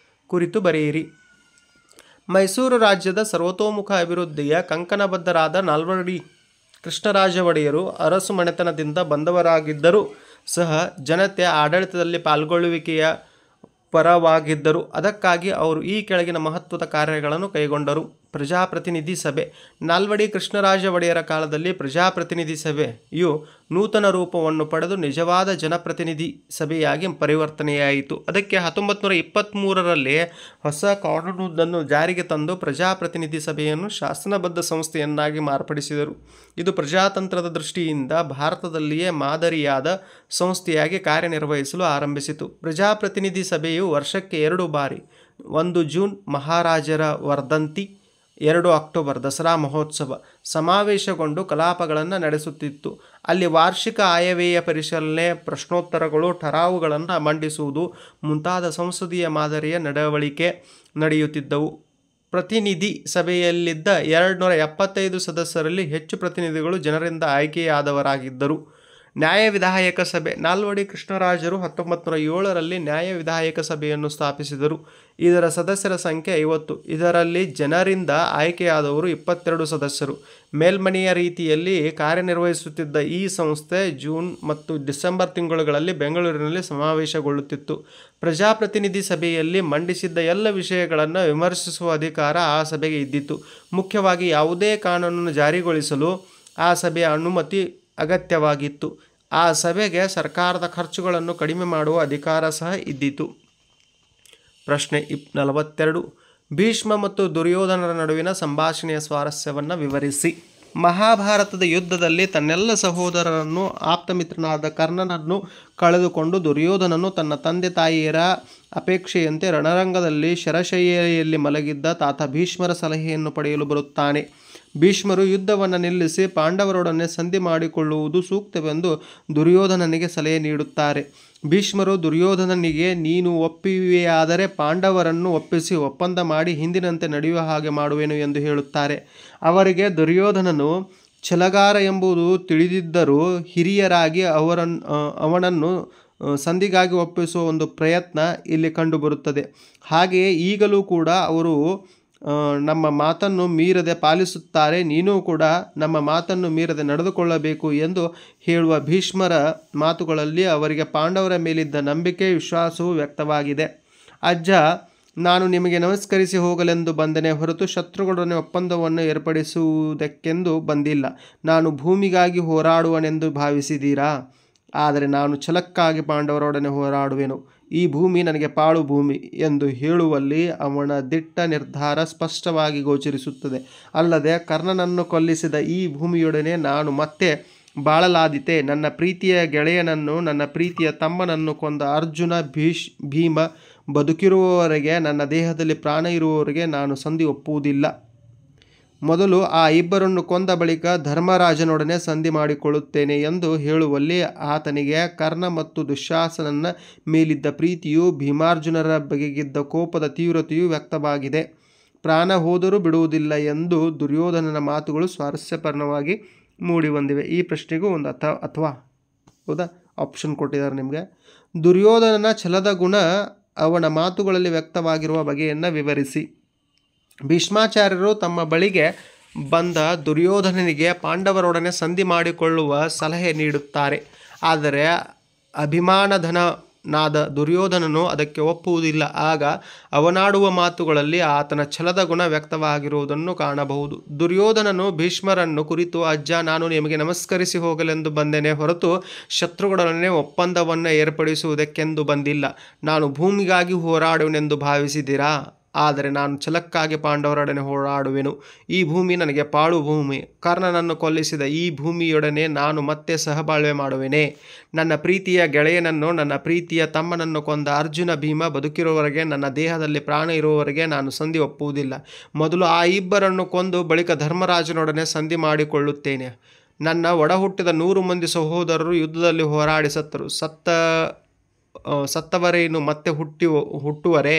ಕುರಿತು ಬರೆಯಿರಿ. ಮೈಸೂರು ರಾಜ್ಯದ ಸರ್ವತೋಮುಖ ಅಭಿವೃದ್ಧಿಯ ಕಂಕಣಬದ್ಧರಾದ ನಾಲ್ವಡಿ ಕೃಷ್ಣರಾಜ ಒಡೆಯರು ಅರಸು ಮನೆತನದಿಂದ ಬಂದವರಾಗಿದ್ದರೂ ಸಹ ಜನತೆ ಆಡಳಿತದಲ್ಲಿ ಪಾಲ್ಗೊಳ್ಳುವಿಕೆಯ ಪರವಾಗಿದ್ದರು. ಅದಕ್ಕಾಗಿ ಅವರು ಈ ಕೆಳಗಿನ ಮಹತ್ವದ ಕಾರ್ಯಗಳನ್ನು ಕೈಗೊಂಡರು. ಪ್ರಜಾಪ್ರತಿನಿಧಿ ಸಭೆ. ನಾಲ್ವಡಿ ಕೃಷ್ಣರಾಜ ಒಡೆಯರ ಕಾಲದಲ್ಲಿ ಪ್ರಜಾಪ್ರತಿನಿಧಿ ಸಭೆಯು ನೂತನ ರೂಪವನ್ನು ಪಡೆದು ನಿಜವಾದ ಜನಪ್ರತಿನಿಧಿ ಸಭೆಯಾಗಿ ಪರಿವರ್ತನೆಯಾಯಿತು. ಅದಕ್ಕೆ 1923ರಲ್ಲಿ ಹೊಸ ಕಾನೂನನ್ನು ಜಾರಿಗೆ ತಂದು ಪ್ರಜಾಪ್ರತಿನಿಧಿ ಸಭೆಯನ್ನು ಶಾಸನಬದ್ಧ ಸಂಸ್ಥೆಯನ್ನಾಗಿ ಮಾರ್ಪಡಿಸಿದರು. ಇದು ಪ್ರಜಾತಂತ್ರದ ದೃಷ್ಟಿಯಿಂದ ಭಾರತದಲ್ಲಿಯೇ ಮಾದರಿಯಾದ ಸಂಸ್ಥೆಯಾಗಿ ಕಾರ್ಯನಿರ್ವಹಿಸಲು ಆರಂಭಿಸಿತು. ಪ್ರಜಾಪ್ರತಿನಿಧಿ ಸಭೆಯು ವರ್ಷಕ್ಕೆ 2 ಬಾರಿ, 1 ಜೂನ್ ಮಹಾರಾಜರ ವರ್ಧಂತಿ, 2 ಅಕ್ಟೋಬರ್ ದಸರಾ ಮಹೋತ್ಸವ ಸಮಾವೇಶಗೊಂಡು ಕಲಾಪಗಳನ್ನು ನಡೆಸುತ್ತಿತ್ತು. ಅಲ್ಲಿ ವಾರ್ಷಿಕ ಆಯವ್ಯಯ ಪರಿಶೀಲನೆ, ಪ್ರಶ್ನೋತ್ತರಗಳು, ಠರಾವುಗಳನ್ನು ಮಂಡಿಸುವುದು ಮುಂತಾದ ಸಂಸದೀಯ ಮಾದರಿಯ ನಡವಳಿಕೆ ನಡೆಯುತ್ತಿದ್ದವು. ಪ್ರತಿನಿಧಿ ಸಭೆಯಲ್ಲಿದ್ದ 275 ಸದಸ್ಯರಲ್ಲಿ ಹೆಚ್ಚು ಪ್ರತಿನಿಧಿಗಳು ಜನರಿಂದ ಆಯ್ಕೆಯಾದವರಾಗಿದ್ದರು. ನ್ಯಾಯ ವಿಧಾಯಕ ಸಭೆ. ನಾಲ್ವಡಿ ಕೃಷ್ಣರಾಜರು 1907ರಲ್ಲಿ ನ್ಯಾಯ ವಿಧಾಯಕ ಸಭೆಯನ್ನು ಸ್ಥಾಪಿಸಿದರು. ಇದರ ಸದಸ್ಯರ ಸಂಖ್ಯೆ 50. ಇದರಲ್ಲಿ ಜನರಿಂದ ಆಯ್ಕೆಯಾದವರು 22 ಸದಸ್ಯರು. ಮೇಲ್ಮನೆಯ ರೀತಿಯಲ್ಲಿ ಕಾರ್ಯನಿರ್ವಹಿಸುತ್ತಿದ್ದ ಈ ಸಂಸ್ಥೆ ಜೂನ್ ಮತ್ತು ಡಿಸೆಂಬರ್ ತಿಂಗಳುಗಳಲ್ಲಿ ಬೆಂಗಳೂರಿನಲ್ಲಿ ಸಮಾವೇಶಗೊಳ್ಳುತ್ತಿತ್ತು. ಪ್ರಜಾಪ್ರತಿನಿಧಿ ಸಭೆಯಲ್ಲಿ ಮಂಡಿಸಿದ್ದ ಎಲ್ಲ ವಿಷಯಗಳನ್ನು ವಿಮರ್ಶಿಸುವ ಅಧಿಕಾರ ಆ ಸಭೆಗೆ ಇದ್ದಿತು. ಮುಖ್ಯವಾಗಿ ಯಾವುದೇ ಕಾನೂನನ್ನು ಜಾರಿಗೊಳಿಸಲು ಆ ಸಭೆಯ ಅನುಮತಿ ಅಗತ್ಯವಾಗಿತ್ತು. ಆ ಸಭೆಗೆ ಸರ್ಕಾರದ ಖರ್ಚುಗಳನ್ನು ಕಡಿಮೆ ಮಾಡುವ ಅಧಿಕಾರ ಸಹ ಇದ್ದಿತು. ಪ್ರಶ್ನೆ 42. ಭೀಷ್ಮ ಮತ್ತು ದುರ್ಯೋಧನರ ನಡುವಿನ ಸಂಭಾಷಣೆಯ ಸ್ವಾರಸ್ಯವನ್ನು ವಿವರಿಸಿ. ಮಹಾಭಾರತದ ಯುದ್ಧದಲ್ಲಿ ತನ್ನೆಲ್ಲ ಸಹೋದರರನ್ನು ಆಪ್ತಮಿತ್ರನಾದ ಕರ್ಣನನ್ನು ಕಳೆದುಕೊಂಡು ದುರ್ಯೋಧನನು ತನ್ನ ತಂದೆ ತಾಯಿಯರ ಅಪೇಕ್ಷೆಯಂತೆ ರಣರಂಗದಲ್ಲಿ ಶರಶಯ್ಯೆಯಲ್ಲಿ ಮಲಗಿದ್ದ ತಾತ ಭೀಷ್ಮರ ಸಲಹೆಯನ್ನು ಪಡೆಯಲು ಬರುತ್ತಾನೆ. ಭೀಷ್ಮರು ಯುದ್ಧವನ್ನು ನಿಲ್ಲಿಸಿ ಪಾಂಡವರೊಡನೆ ಸಂಧಿ ಮಾಡಿಕೊಳ್ಳುವುದು ಸೂಕ್ತವೆಂದು ದುರ್ಯೋಧನನಿಗೆ ಸಲಹೆ ನೀಡುತ್ತಾರೆ. ಭೀಷ್ಮರು ದುರ್ಯೋಧನನಿಗೆ ನೀನು ಒಪ್ಪುವೆಯಾದರೆ ಪಾಂಡವರನ್ನು ಒಪ್ಪಿಸಿ ಒಪ್ಪಂದ ಮಾಡಿ ಹಿಂದಿನಂತೆ ನಡೆಯುವ ಹಾಗೆ ಮಾಡುವೆನು ಎಂದು ಹೇಳುತ್ತಾರೆ. ಅವರಿಗೆ ದುರ್ಯೋಧನನು ಛಲಗಾರ ಎಂಬುದು ತಿಳಿದಿದ್ದರೂ ಹಿರಿಯರಾಗಿ ಅವನನ್ನು ಸಂಧಿಗಾಗಿ ಒಪ್ಪಿಸುವ ಒಂದು ಪ್ರಯತ್ನ ಇಲ್ಲಿ ಕಂಡುಬರುತ್ತದೆ. ಹಾಗೆಯೇ ಈಗಲೂ ಕೂಡ ಅವರು ನಮ್ಮ ಮಾತನ್ನು ಮೀರದೆ ಪಾಲಿಸುತ್ತಾರೆ. ನೀನೂ ಕೂಡ ನಮ್ಮ ಮಾತನ್ನು ಮೀರದೆ ನಡೆದುಕೊಳ್ಳಬೇಕು ಎಂದು ಹೇಳುವ ಭೀಷ್ಮರ ಮಾತುಗಳಲ್ಲಿ ಅವರಿಗೆ ಪಾಂಡವರ ಮೇಲಿದ್ದ ನಂಬಿಕೆ, ವಿಶ್ವಾಸವು ವ್ಯಕ್ತವಾಗಿದೆ. ಅಜ್ಜ, ನಾನು ನಿಮಗೆ ನಮಸ್ಕರಿಸಿ ಹೋಗಲೆಂದು ಬಂದನೆ ಹೊರತು ಶತ್ರುಗಳೊಡನೆ ಒಪ್ಪಂದವನ್ನು ಏರ್ಪಡಿಸುವುದಕ್ಕೆಂದು ಬಂದಿಲ್ಲ. ನಾನು ಭೂಮಿಗಾಗಿ ಹೋರಾಡುವನೆಂದು ಭಾವಿಸಿದ್ದೀರಾ? ಆದರೆ ನಾನು ಛಲಕ್ಕಾಗಿ ಪಾಂಡವರೊಡನೆ ಹೋರಾಡುವೆನು. ಈ ಭೂಮಿ ನನಗೆ ಪಾಳು ಭೂಮಿ ಎಂದು ಹೇಳುವಲ್ಲಿ ಅವನ ದಿಟ್ಟ ನಿರ್ಧಾರ ಸ್ಪಷ್ಟವಾಗಿ ಗೋಚರಿಸುತ್ತದೆ. ಅಲ್ಲದೆ ಕರ್ಣನನ್ನು ಕೊಲ್ಲಿಸಿದ ಈ ಭೂಮಿಯೊಡನೆ ನಾನು ಮತ್ತೆ ಬಾಳಲಾದೀತೆ. ನನ್ನ ಪ್ರೀತಿಯ ಗೆಳೆಯನನ್ನು, ನನ್ನ ಪ್ರೀತಿಯ ತಮ್ಮನನ್ನು ಕೊಂದ ಅರ್ಜುನ, ಭೀಮ ಬದುಕಿರುವವರೆಗೆ, ನನ್ನ ದೇಹದಲ್ಲಿ ಪ್ರಾಣ ಇರುವವರೆಗೆ ನಾನು ಸಂಧಿ ಒಪ್ಪುವುದಿಲ್ಲ. ಮೊದಲು ಆ ಇಬ್ಬರನ್ನು ಕೊಂದ ಬಳಿಕ ಧರ್ಮರಾಜನೊಡನೆ ಸಂಧಿ ಮಾಡಿಕೊಳ್ಳುತ್ತೇನೆ ಎಂದು ಹೇಳುವಲ್ಲಿ ಆತನಿಗೆ ಕರ್ಣ ಮತ್ತು ದುಶ್ಯಾಸನನ ಮೇಲಿದ್ದ ಪ್ರೀತಿಯು ಭೀಮಾರ್ಜುನರ ಬಗೆಗಿದ್ದ ಕೋಪದ ತೀವ್ರತೆಯು ವ್ಯಕ್ತವಾಗಿದೆ. ಪ್ರಾಣ ಹೋದರೂ ಬಿಡುವುದಿಲ್ಲ ಎಂದು ದುರ್ಯೋಧನನ ಮಾತುಗಳು ಸ್ವಾರಸ್ಯಪೂರ್ಣವಾಗಿ ಮೂಡಿಬಂದಿವೆ. ಈ ಪ್ರಶ್ನೆಗೂ ಒಂದು ಅಥವಾ ಹೌದಾ ಆಪ್ಷನ್ ಕೊಟ್ಟಿದ್ದಾರೆ ನಿಮಗೆ. ದುರ್ಯೋಧನನ ಛಲದ ಗುಣ ಅವನ ಮಾತುಗಳಲ್ಲಿ ವ್ಯಕ್ತವಾಗಿರುವ ಬಗೆಯನ್ನು ವಿವರಿಸಿ. ಭೀಷ್ಮಾಚಾರ್ಯರು ತಮ್ಮ ಬಳಿಗೆ ಬಂದ ದುರ್ಯೋಧನನಿಗೆ ಪಾಂಡವರೊಡನೆ ಸಂಧಿ ಮಾಡಿಕೊಳ್ಳುವ ಸಲಹೆ ನೀಡುತ್ತಾರೆ. ಆದರೆ ಅಭಿಮಾನಧನನಾದ ದುರ್ಯೋಧನನು ಅದಕ್ಕೆ ಒಪ್ಪುವುದಿಲ್ಲ. ಆಗ ಅವನಾಡುವ ಮಾತುಗಳಲ್ಲಿ ಆತನ ಛಲದ ಗುಣ ವ್ಯಕ್ತವಾಗಿರುವುದನ್ನು ಕಾಣಬಹುದು. ದುರ್ಯೋಧನನು ಭೀಷ್ಮರನ್ನು ಕುರಿತು, ಅಜ್ಜ, ನಾನು ನಿಮಗೆ ನಮಸ್ಕರಿಸಿ ಹೋಗಲೆಂದು ಬಂದೇನೆ ಹೊರತು ಶತ್ರುಗಳೊಡನೆ ಒಪ್ಪಂದವನ್ನು ಏರ್ಪಡಿಸುವುದಕ್ಕೆಂದು ಬಂದಿಲ್ಲ. ನಾನು ಭೂಮಿಗಾಗಿ ಹೋರಾಡುವೆನೆಂದು ಭಾವಿಸಿದ್ದೀರಾ? ಆದರೆ ನಾನು ಛಲಕ್ಕಾಗಿ ಪಾಂಡವರೊಡನೆ ಹೋರಾಡುವೆನು. ಈ ಭೂಮಿ ನನಗೆ ಪಾಳು ಭೂಮಿ. ಕರ್ಣನನ್ನು ಕೊಲ್ಲಿಸಿದ ಈ ಭೂಮಿಯೊಡನೆ ನಾನು ಮತ್ತೆ ಸಹಬಾಳ್ವೆ ಮಾಡುವೆನೆ. ನನ್ನ ಪ್ರೀತಿಯ ಗೆಳೆಯನನ್ನು, ನನ್ನ ಪ್ರೀತಿಯ ತಮ್ಮನನ್ನು ಕೊಂದ ಅರ್ಜುನ ಭೀಮ ಬದುಕಿರುವವರೆಗೆ, ನನ್ನ ದೇಹದಲ್ಲಿ ಪ್ರಾಣ ಇರುವವರೆಗೆ ನಾನು ಸಂಧಿ ಒಪ್ಪುವುದಿಲ್ಲ. ಮೊದಲು ಆ ಇಬ್ಬರನ್ನು ಕೊಂದು ಬಳಿಕ ಧರ್ಮರಾಜನೊಡನೆ ಸಂಧಿ ಮಾಡಿಕೊಳ್ಳುತ್ತೇನೆ. ನನ್ನ ಒಡಹುಟ್ಟಿದ 100 ಮಂದಿ ಸಹೋದರರು ಯುದ್ಧದಲ್ಲಿ ಹೋರಾಡಿ ಸತ್ತರು. ಸತ್ತವರೇನು ಮತ್ತೆ ಹುಟ್ಟುವರೆ?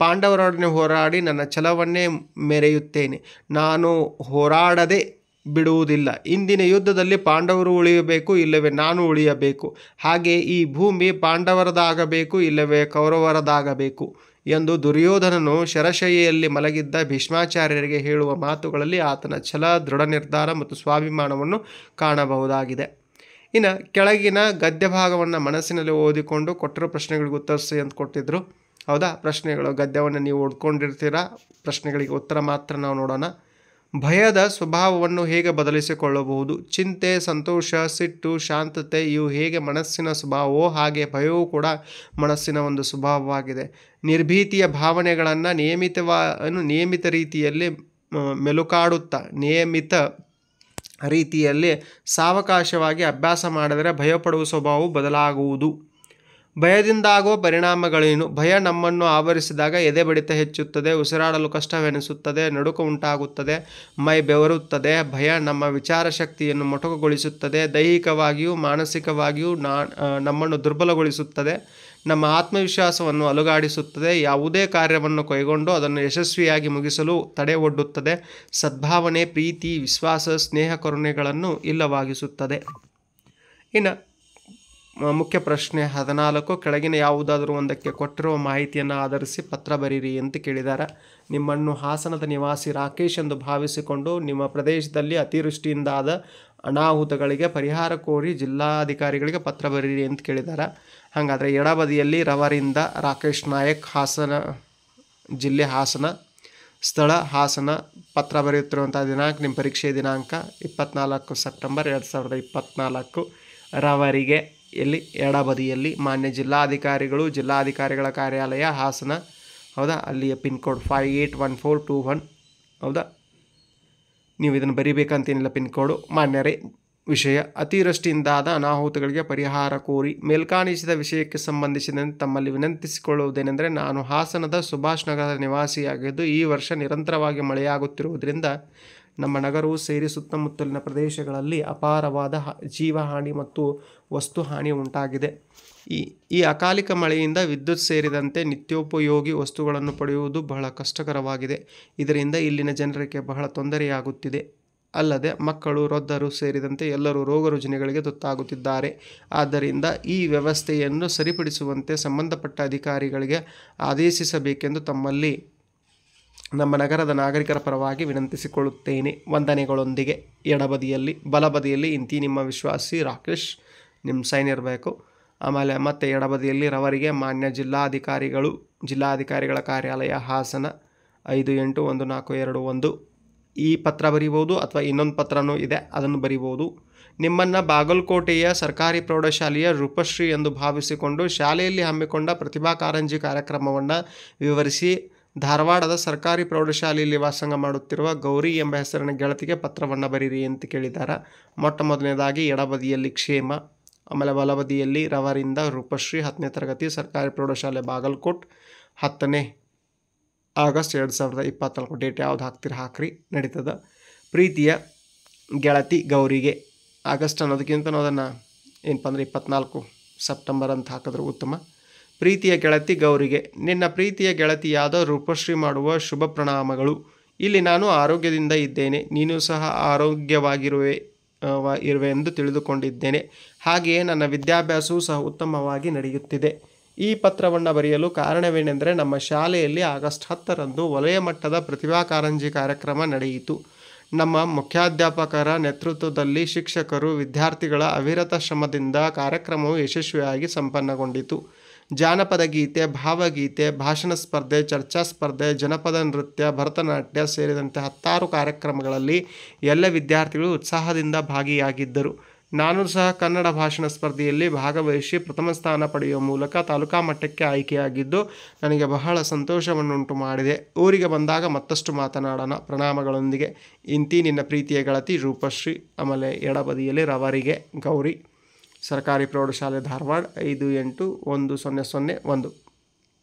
ಪಾಂಡವರೊಡನೆ ಹೋರಾಡಿ ನನ್ನ ಛಲವನ್ನೇ ಮೆರೆಯುತ್ತೇನೆ. ನಾನು ಹೋರಾಡದೆ ಬಿಡುವುದಿಲ್ಲ. ಇಂದಿನ ಯುದ್ಧದಲ್ಲಿ ಪಾಂಡವರು ಉಳಿಯಬೇಕು, ಇಲ್ಲವೇ ನಾನು ಉಳಿಯಬೇಕು. ಹಾಗೆ ಈ ಭೂಮಿ ಪಾಂಡವರದಾಗಬೇಕು, ಇಲ್ಲವೇ ಕೌರವರದಾಗಬೇಕು ಎಂದು ದುರ್ಯೋಧನನು ಶರಶಯ್ಯೆಯಲ್ಲಿ ಮಲಗಿದ್ದ ಭೀಷ್ಮಾಚಾರ್ಯರಿಗೆ ಹೇಳುವ ಮಾತುಗಳಲ್ಲಿ ಆತನ ಛಲ, ದೃಢ ನಿರ್ಧಾರ ಮತ್ತು ಸ್ವಾಭಿಮಾನವನ್ನು ಕಾಣಬಹುದಾಗಿದೆ. ಇನ್ನು ಕೆಳಗಿನ ಗದ್ಯ ಭಾಗವನ್ನು ಮನಸ್ಸಿನಲ್ಲಿ ಓದಿಕೊಂಡು ಕೊಟ್ಟಿರೋ ಪ್ರಶ್ನೆಗಳಿಗೆ ಉತ್ತರಿಸಿ ಅಂತ ಕೊಟ್ಟಿದ್ದರು. ಹೌದಾ, ಪ್ರಶ್ನೆಗಳು ಗದ್ಯವನ್ನು ನೀವು ಓದ್ಕೊಂಡಿರ್ತೀರಾ. ಪ್ರಶ್ನೆಗಳಿಗೆ ಉತ್ತರ ಮಾತ್ರ ನಾವು ನೋಡೋಣ. ಭಯದ ಸ್ವಭಾವವನ್ನು ಹೇಗೆ ಬದಲಿಸಿಕೊಳ್ಳಬಹುದು? ಚಿಂತೆ, ಸಂತೋಷ, ಸಿಟ್ಟು, ಶಾಂತತೆ ಇವು ಹೇಗೆ ಮನಸ್ಸಿನ ಸ್ವಭಾವವೋ ಹಾಗೆ ಭಯವೂ ಕೂಡ ಮನಸ್ಸಿನ ಒಂದು ಸ್ವಭಾವವಾಗಿದೆ. ನಿರ್ಭೀತಿಯ ಭಾವನೆಗಳನ್ನು ನಿಯಮಿತ ರೀತಿಯಲ್ಲಿ ಮೆಲುಕಾಡುತ್ತಾ ರೀತಿಯಲ್ಲಿ ಸಾವಕಾಶವಾಗಿ ಅಭ್ಯಾಸ ಮಾಡಿದರೆ ಭಯಪಡುವ ಸ್ವಭಾವವು ಬದಲಾಗುವುದು. ಭಯದಿಂದಾಗುವ ಪರಿಣಾಮಗಳೇನು? ಭಯ ನಮ್ಮನ್ನು ಆವರಿಸಿದಾಗ ಎದೆ ಬಡಿತ ಹೆಚ್ಚುತ್ತದೆ, ಉಸಿರಾಡಲು ಕಷ್ಟವೆನಿಸುತ್ತದೆ, ನಡುಕ ಉಂಟಾಗುತ್ತದೆ, ಮೈ ಬೆವರುತ್ತದೆ. ಭಯ ನಮ್ಮ ವಿಚಾರ ಶಕ್ತಿಯನ್ನು ಮೊಟಕುಗೊಳಿಸುತ್ತದೆ, ದೈಹಿಕವಾಗಿಯೂ ಮಾನಸಿಕವಾಗಿಯೂ ನಮ್ಮನ್ನು ದುರ್ಬಲಗೊಳಿಸುತ್ತದೆ, ನಮ್ಮ ಆತ್ಮವಿಶ್ವಾಸವನ್ನು ಅಲುಗಾಡಿಸುತ್ತದೆ, ಯಾವುದೇ ಕಾರ್ಯವನ್ನು ಕೈಗೊಂಡು ಅದನ್ನು ಯಶಸ್ವಿಯಾಗಿ ಮುಗಿಸಲು ತಡೆ ಒಡ್ಡುತ್ತದೆ, ಸದ್ಭಾವನೆ, ಪ್ರೀತಿ, ವಿಶ್ವಾಸ, ಸ್ನೇಹ, ಕರುಣೆಗಳನ್ನು ಇಲ್ಲವಾಗಿಸುತ್ತದೆ. ಇನ್ನು ಮುಖ್ಯ ಪ್ರಶ್ನೆ 14, ಕೆಳಗಿನ ಯಾವುದಾದರೂ ಒಂದಕ್ಕೆ ಕೊಟ್ಟಿರುವ ಮಾಹಿತಿಯನ್ನು ಆಧರಿಸಿ ಪತ್ರ ಬರೀರಿ ಅಂತ ಕೇಳಿದ್ದಾರೆ. ನಿಮ್ಮನ್ನು ಹಾಸನದ ನಿವಾಸಿ ರಾಕೇಶ್ ಎಂದು ಭಾವಿಸಿಕೊಂಡು ನಿಮ್ಮ ಪ್ರದೇಶದಲ್ಲಿ ಅತಿವೃಷ್ಟಿಯಿಂದಾದ ಅನಾಹುತಗಳಿಗೆ ಪರಿಹಾರ ಕೋರಿ ಜಿಲ್ಲಾಧಿಕಾರಿಗಳಿಗೆ ಪತ್ರ ಬರೀರಿ ಅಂತ ಕೇಳಿದ್ದಾರೆ. ಹಾಗಾದರೆ ಎಡಬದಿಯಲ್ಲಿ ರವರಿಂದ ರಾಕೇಶ್ ನಾಯಕ್, ಹಾಸನ ಜಿಲ್ಲೆ ಹಾಸನ, ಸ್ಥಳ ಹಾಸನ, ಪತ್ರ ಬರೆಯುತ್ತಿರುವಂಥ ದಿನಾಂಕ, ನಿಮ್ಮ ಪರೀಕ್ಷೆಯ ದಿನಾಂಕ 24 ಸೆಪ್ಟೆಂಬರ್ 2024 ರವರಿಗೆ. ಎಲ್ಲಿ ಎಡಬದಿಯಲ್ಲಿ ಮಾನ್ಯ ಜಿಲ್ಲಾಧಿಕಾರಿಗಳ ಕಾರ್ಯಾಲಯ ಹಾಸನ. ಹೌದಾ, ಅಲ್ಲಿಯ ಪಿನ್ ಕೋಡ್ 581421. ಹೌದಾ, ನೀವು ಇದನ್ನು ಬರಿಬೇಕಂತೇನಿಲ್ಲ. ಪಿನ್ ಕೋಡು ಮಾನ್ಯರೇ. ವಿಷಯ: ಅತಿವೃಷ್ಟಿಯಿಂದಾದ ಅನಾಹುತಗಳಿಗೆ ಪರಿಹಾರ ಕೋರಿ ಮೇಲ್ಕಾಣಿಸಿದ ವಿಷಯಕ್ಕೆ ಸಂಬಂಧಿಸಿದಂತೆ ತಮ್ಮಲ್ಲಿ ವಿನಂತಿಸಿಕೊಳ್ಳುವುದೇನೆಂದರೆ, ನಾನು ಹಾಸನದ ಸುಭಾಷ್ ನಗರದ ನಿವಾಸಿಯಾಗಿದ್ದು ಈ ವರ್ಷ ನಿರಂತರವಾಗಿ ಮಳೆಯಾಗುತ್ತಿರುವುದರಿಂದ ನಮ್ಮ ನಗರವು ಸೇರಿ ಸುತ್ತಮುತ್ತಲಿನ ಪ್ರದೇಶಗಳಲ್ಲಿ ಅಪಾರವಾದ ಜೀವಹಾನಿ ಮತ್ತು ವಸ್ತು ಹಾನಿ ಉಂಟಾಗಿದೆ. ಈ ಅಕಾಲಿಕ ಮಳೆಯಿಂದ ವಿದ್ಯುತ್ ಸೇರಿದಂತೆ ನಿತ್ಯೋಪಯೋಗಿ ವಸ್ತುಗಳನ್ನು ಪಡೆಯುವುದು ಬಹಳ ಕಷ್ಟಕರವಾಗಿದೆ. ಇದರಿಂದ ಇಲ್ಲಿನ ಜನರಿಗೆ ಬಹಳ ತೊಂದರೆಯಾಗುತ್ತಿದೆ. ಅಲ್ಲದೆ ಮಕ್ಕಳು, ವೃದ್ಧರು ಸೇರಿದಂತೆ ಎಲ್ಲರೂ ರೋಗ ರುಜಿನಗಳಿಗೆ ತುತ್ತಾಗುತ್ತಿದ್ದಾರೆ. ಆದ್ದರಿಂದ ಈ ವ್ಯವಸ್ಥೆಯನ್ನು ಸರಿಪಡಿಸುವಂತೆ ಸಂಬಂಧಪಟ್ಟ ಅಧಿಕಾರಿಗಳಿಗೆ ಆದೇಶಿಸಬೇಕೆಂದು ತಮ್ಮಲ್ಲಿ ನಮ್ಮ ನಗರದ ನಾಗರಿಕರ ಪರವಾಗಿ ವಿನಂತಿಸಿಕೊಳ್ಳುತ್ತೇನೆ. ವಂದನೆಗಳೊಂದಿಗೆ. ಎಡಬದಿಯಲ್ಲಿ, ಬಲಬದಿಯಲ್ಲಿ ಇಂತಿ ನಿಮ್ಮ ವಿಶ್ವಾಸಿ ರಾಕೇಶ್, ನಿಮ್ಮ ಸೈನ್ ಇರಬೇಕು. ಆಮೇಲೆ ಮತ್ತೆ ಎಡಬದಿಯಲ್ಲಿ ರವರಿಗೆ ಮಾನ್ಯ ಜಿಲ್ಲಾಧಿಕಾರಿಗಳ ಕಾರ್ಯಾಲಯ ಹಾಸನ 581421. ಈ ಪತ್ರ ಬರೀಬೋದು ಅಥವಾ ಇನ್ನೊಂದು ಪತ್ರನೂ ಇದೆ, ಅದನ್ನು ಬರೀಬೋದು. ನಿಮ್ಮನ್ನು ಬಾಗಲಕೋಟೆಯ ಸರ್ಕಾರಿ ಪ್ರೌಢಶಾಲೆಯ ರೂಪಶ್ರೀ ಎಂದು ಭಾವಿಸಿಕೊಂಡು ಶಾಲೆಯಲ್ಲಿ ಹಮ್ಮಿಕೊಂಡ ಪ್ರತಿಭಾ ಕಾರಂಜಿ ಕಾರ್ಯಕ್ರಮವನ್ನು ವಿವರಿಸಿ ಧಾರವಾಡದ ಸರ್ಕಾರಿ ಪ್ರೌಢಶಾಲೆಯಲ್ಲಿ ವಾಸಂಗ ಮಾಡುತ್ತಿರುವ ಗೌರಿ ಎಂಬ ಹೆಸರಿನ ಗೆಳತಿಗೆ ಪತ್ರವನ್ನು ಬರೀರಿ ಅಂತ ಕೇಳಿದ್ದಾರೆ. ಮೊಟ್ಟ ಮೊದಲನೇದಾಗಿ ಎಡಬದಿಯಲ್ಲಿ ಕ್ಷೇಮ, ಆಮೇಲೆ ಬಲಬದಿಯಲ್ಲಿ ರವರಿಂದ ರೂಪಶ್ರೀ, 10ನೇ ತರಗತಿ, ಸರ್ಕಾರಿ ಪ್ರೌಢಶಾಲೆ ಬಾಗಲಕೋಟ್, 10ನೇ ಆಗಸ್ಟ್ 2024. ಡೇಟ್ ಯಾವ್ದು ಹಾಕ್ತೀರಿ ಹಾಕ್ರಿ, ನಡೀತದೆ. ಪ್ರೀತಿಯ ಗೆಳತಿ ಗೌರಿಗೆ. ಆಗಸ್ಟ್ ಅನ್ನೋದಕ್ಕಿಂತ ಅದನ್ನು ಏನಪ್ಪ ಅಂದರೆ 24 ಸೆಪ್ಟೆಂಬರ್ ಅಂತ ಹಾಕಿದ್ರೆ ಉತ್ತಮ. ಪ್ರೀತಿಯ ಗೆಳತಿ ಗೌರಿಗೆ, ನಿನ್ನ ಪ್ರೀತಿಯ ಗೆಳತಿಯಾದ ರೂಪಶ್ರೀ ಮಾಡುವ ಶುಭ ಪ್ರಣಾಮಗಳು. ಇಲ್ಲಿ ನಾನು ಆರೋಗ್ಯದಿಂದ ಇದ್ದೇನೆ, ನೀನು ಸಹ ಆರೋಗ್ಯವಾಗಿರುವೆ ಎಂದು ತಿಳಿದುಕೊಂಡಿದ್ದೇನೆ. ಹಾಗೆಯೇ ನನ್ನ ವಿದ್ಯಾಭ್ಯಾಸವೂ ಸಹ ಉತ್ತಮವಾಗಿ ನಡೆಯುತ್ತಿದೆ. ಈ ಪತ್ರವನ್ನು ಬರೆಯಲು ಕಾರಣವೇನೆಂದರೆ, ನಮ್ಮ ಶಾಲೆಯಲ್ಲಿ ಆಗಸ್ಟ್ 10ರಂದು ವಲಯ ಮಟ್ಟದ ಪ್ರತಿಭಾ ಕಾರಂಜಿ ಕಾರ್ಯಕ್ರಮ ನಡೆಯಿತು. ನಮ್ಮ ಮುಖ್ಯಾಧ್ಯಾಪಕರ ನೇತೃತ್ವದಲ್ಲಿ ಶಿಕ್ಷಕರು, ವಿದ್ಯಾರ್ಥಿಗಳ ಅವಿರತ ಶ್ರಮದಿಂದ ಕಾರ್ಯಕ್ರಮವು ಯಶಸ್ವಿಯಾಗಿ ಸಂಪನ್ನಗೊಂಡಿತು. ಜಾನಪದ ಗೀತೆ, ಭಾವಗೀತೆ, ಭಾಷಣ ಸ್ಪರ್ಧೆ, ಚರ್ಚಾ ಸ್ಪರ್ಧೆ, ಜನಪದ ನೃತ್ಯ, ಭರತನಾಟ್ಯ ಸೇರಿದಂತೆ 10 ಕಾರ್ಯಕ್ರಮಗಳಲ್ಲಿ ಎಲ್ಲ ವಿದ್ಯಾರ್ಥಿಗಳು ಉತ್ಸಾಹದಿಂದ ಭಾಗಿಯಾಗಿದ್ದರು. ನಾನು ಸಹ ಕನ್ನಡ ಭಾಷಣ ಸ್ಪರ್ಧೆಯಲ್ಲಿ ಭಾಗವಹಿಸಿ ಪ್ರಥಮ ಸ್ಥಾನ ಪಡೆಯುವ ಮೂಲಕ ತಾಲೂಕಾ ಮಟ್ಟಕ್ಕೆ ಆಯ್ಕೆಯಾಗಿದ್ದು ನನಗೆ ಬಹಳ ಸಂತೋಷವನ್ನುಂಟು ಮಾಡಿದೆ. ಊರಿಗೆ ಬಂದಾಗ ಮತ್ತಷ್ಟು ಮಾತನಾಡೋಣ. ಪ್ರಣಾಮಗಳೊಂದಿಗೆ ಇಂತಿ ನಿನ್ನ ಪ್ರೀತಿಯ ಗೆಳತಿ ರೂಪಶ್ರೀ. ಆಮೇಲೆ ಎಡಬದಿಯಲ್ಲಿ ರವರಿಗೆ ಗೌರಿ, ಸರ್ಕಾರಿ ಪ್ರೌಢಶಾಲೆ ಧಾರವಾಡ 581001.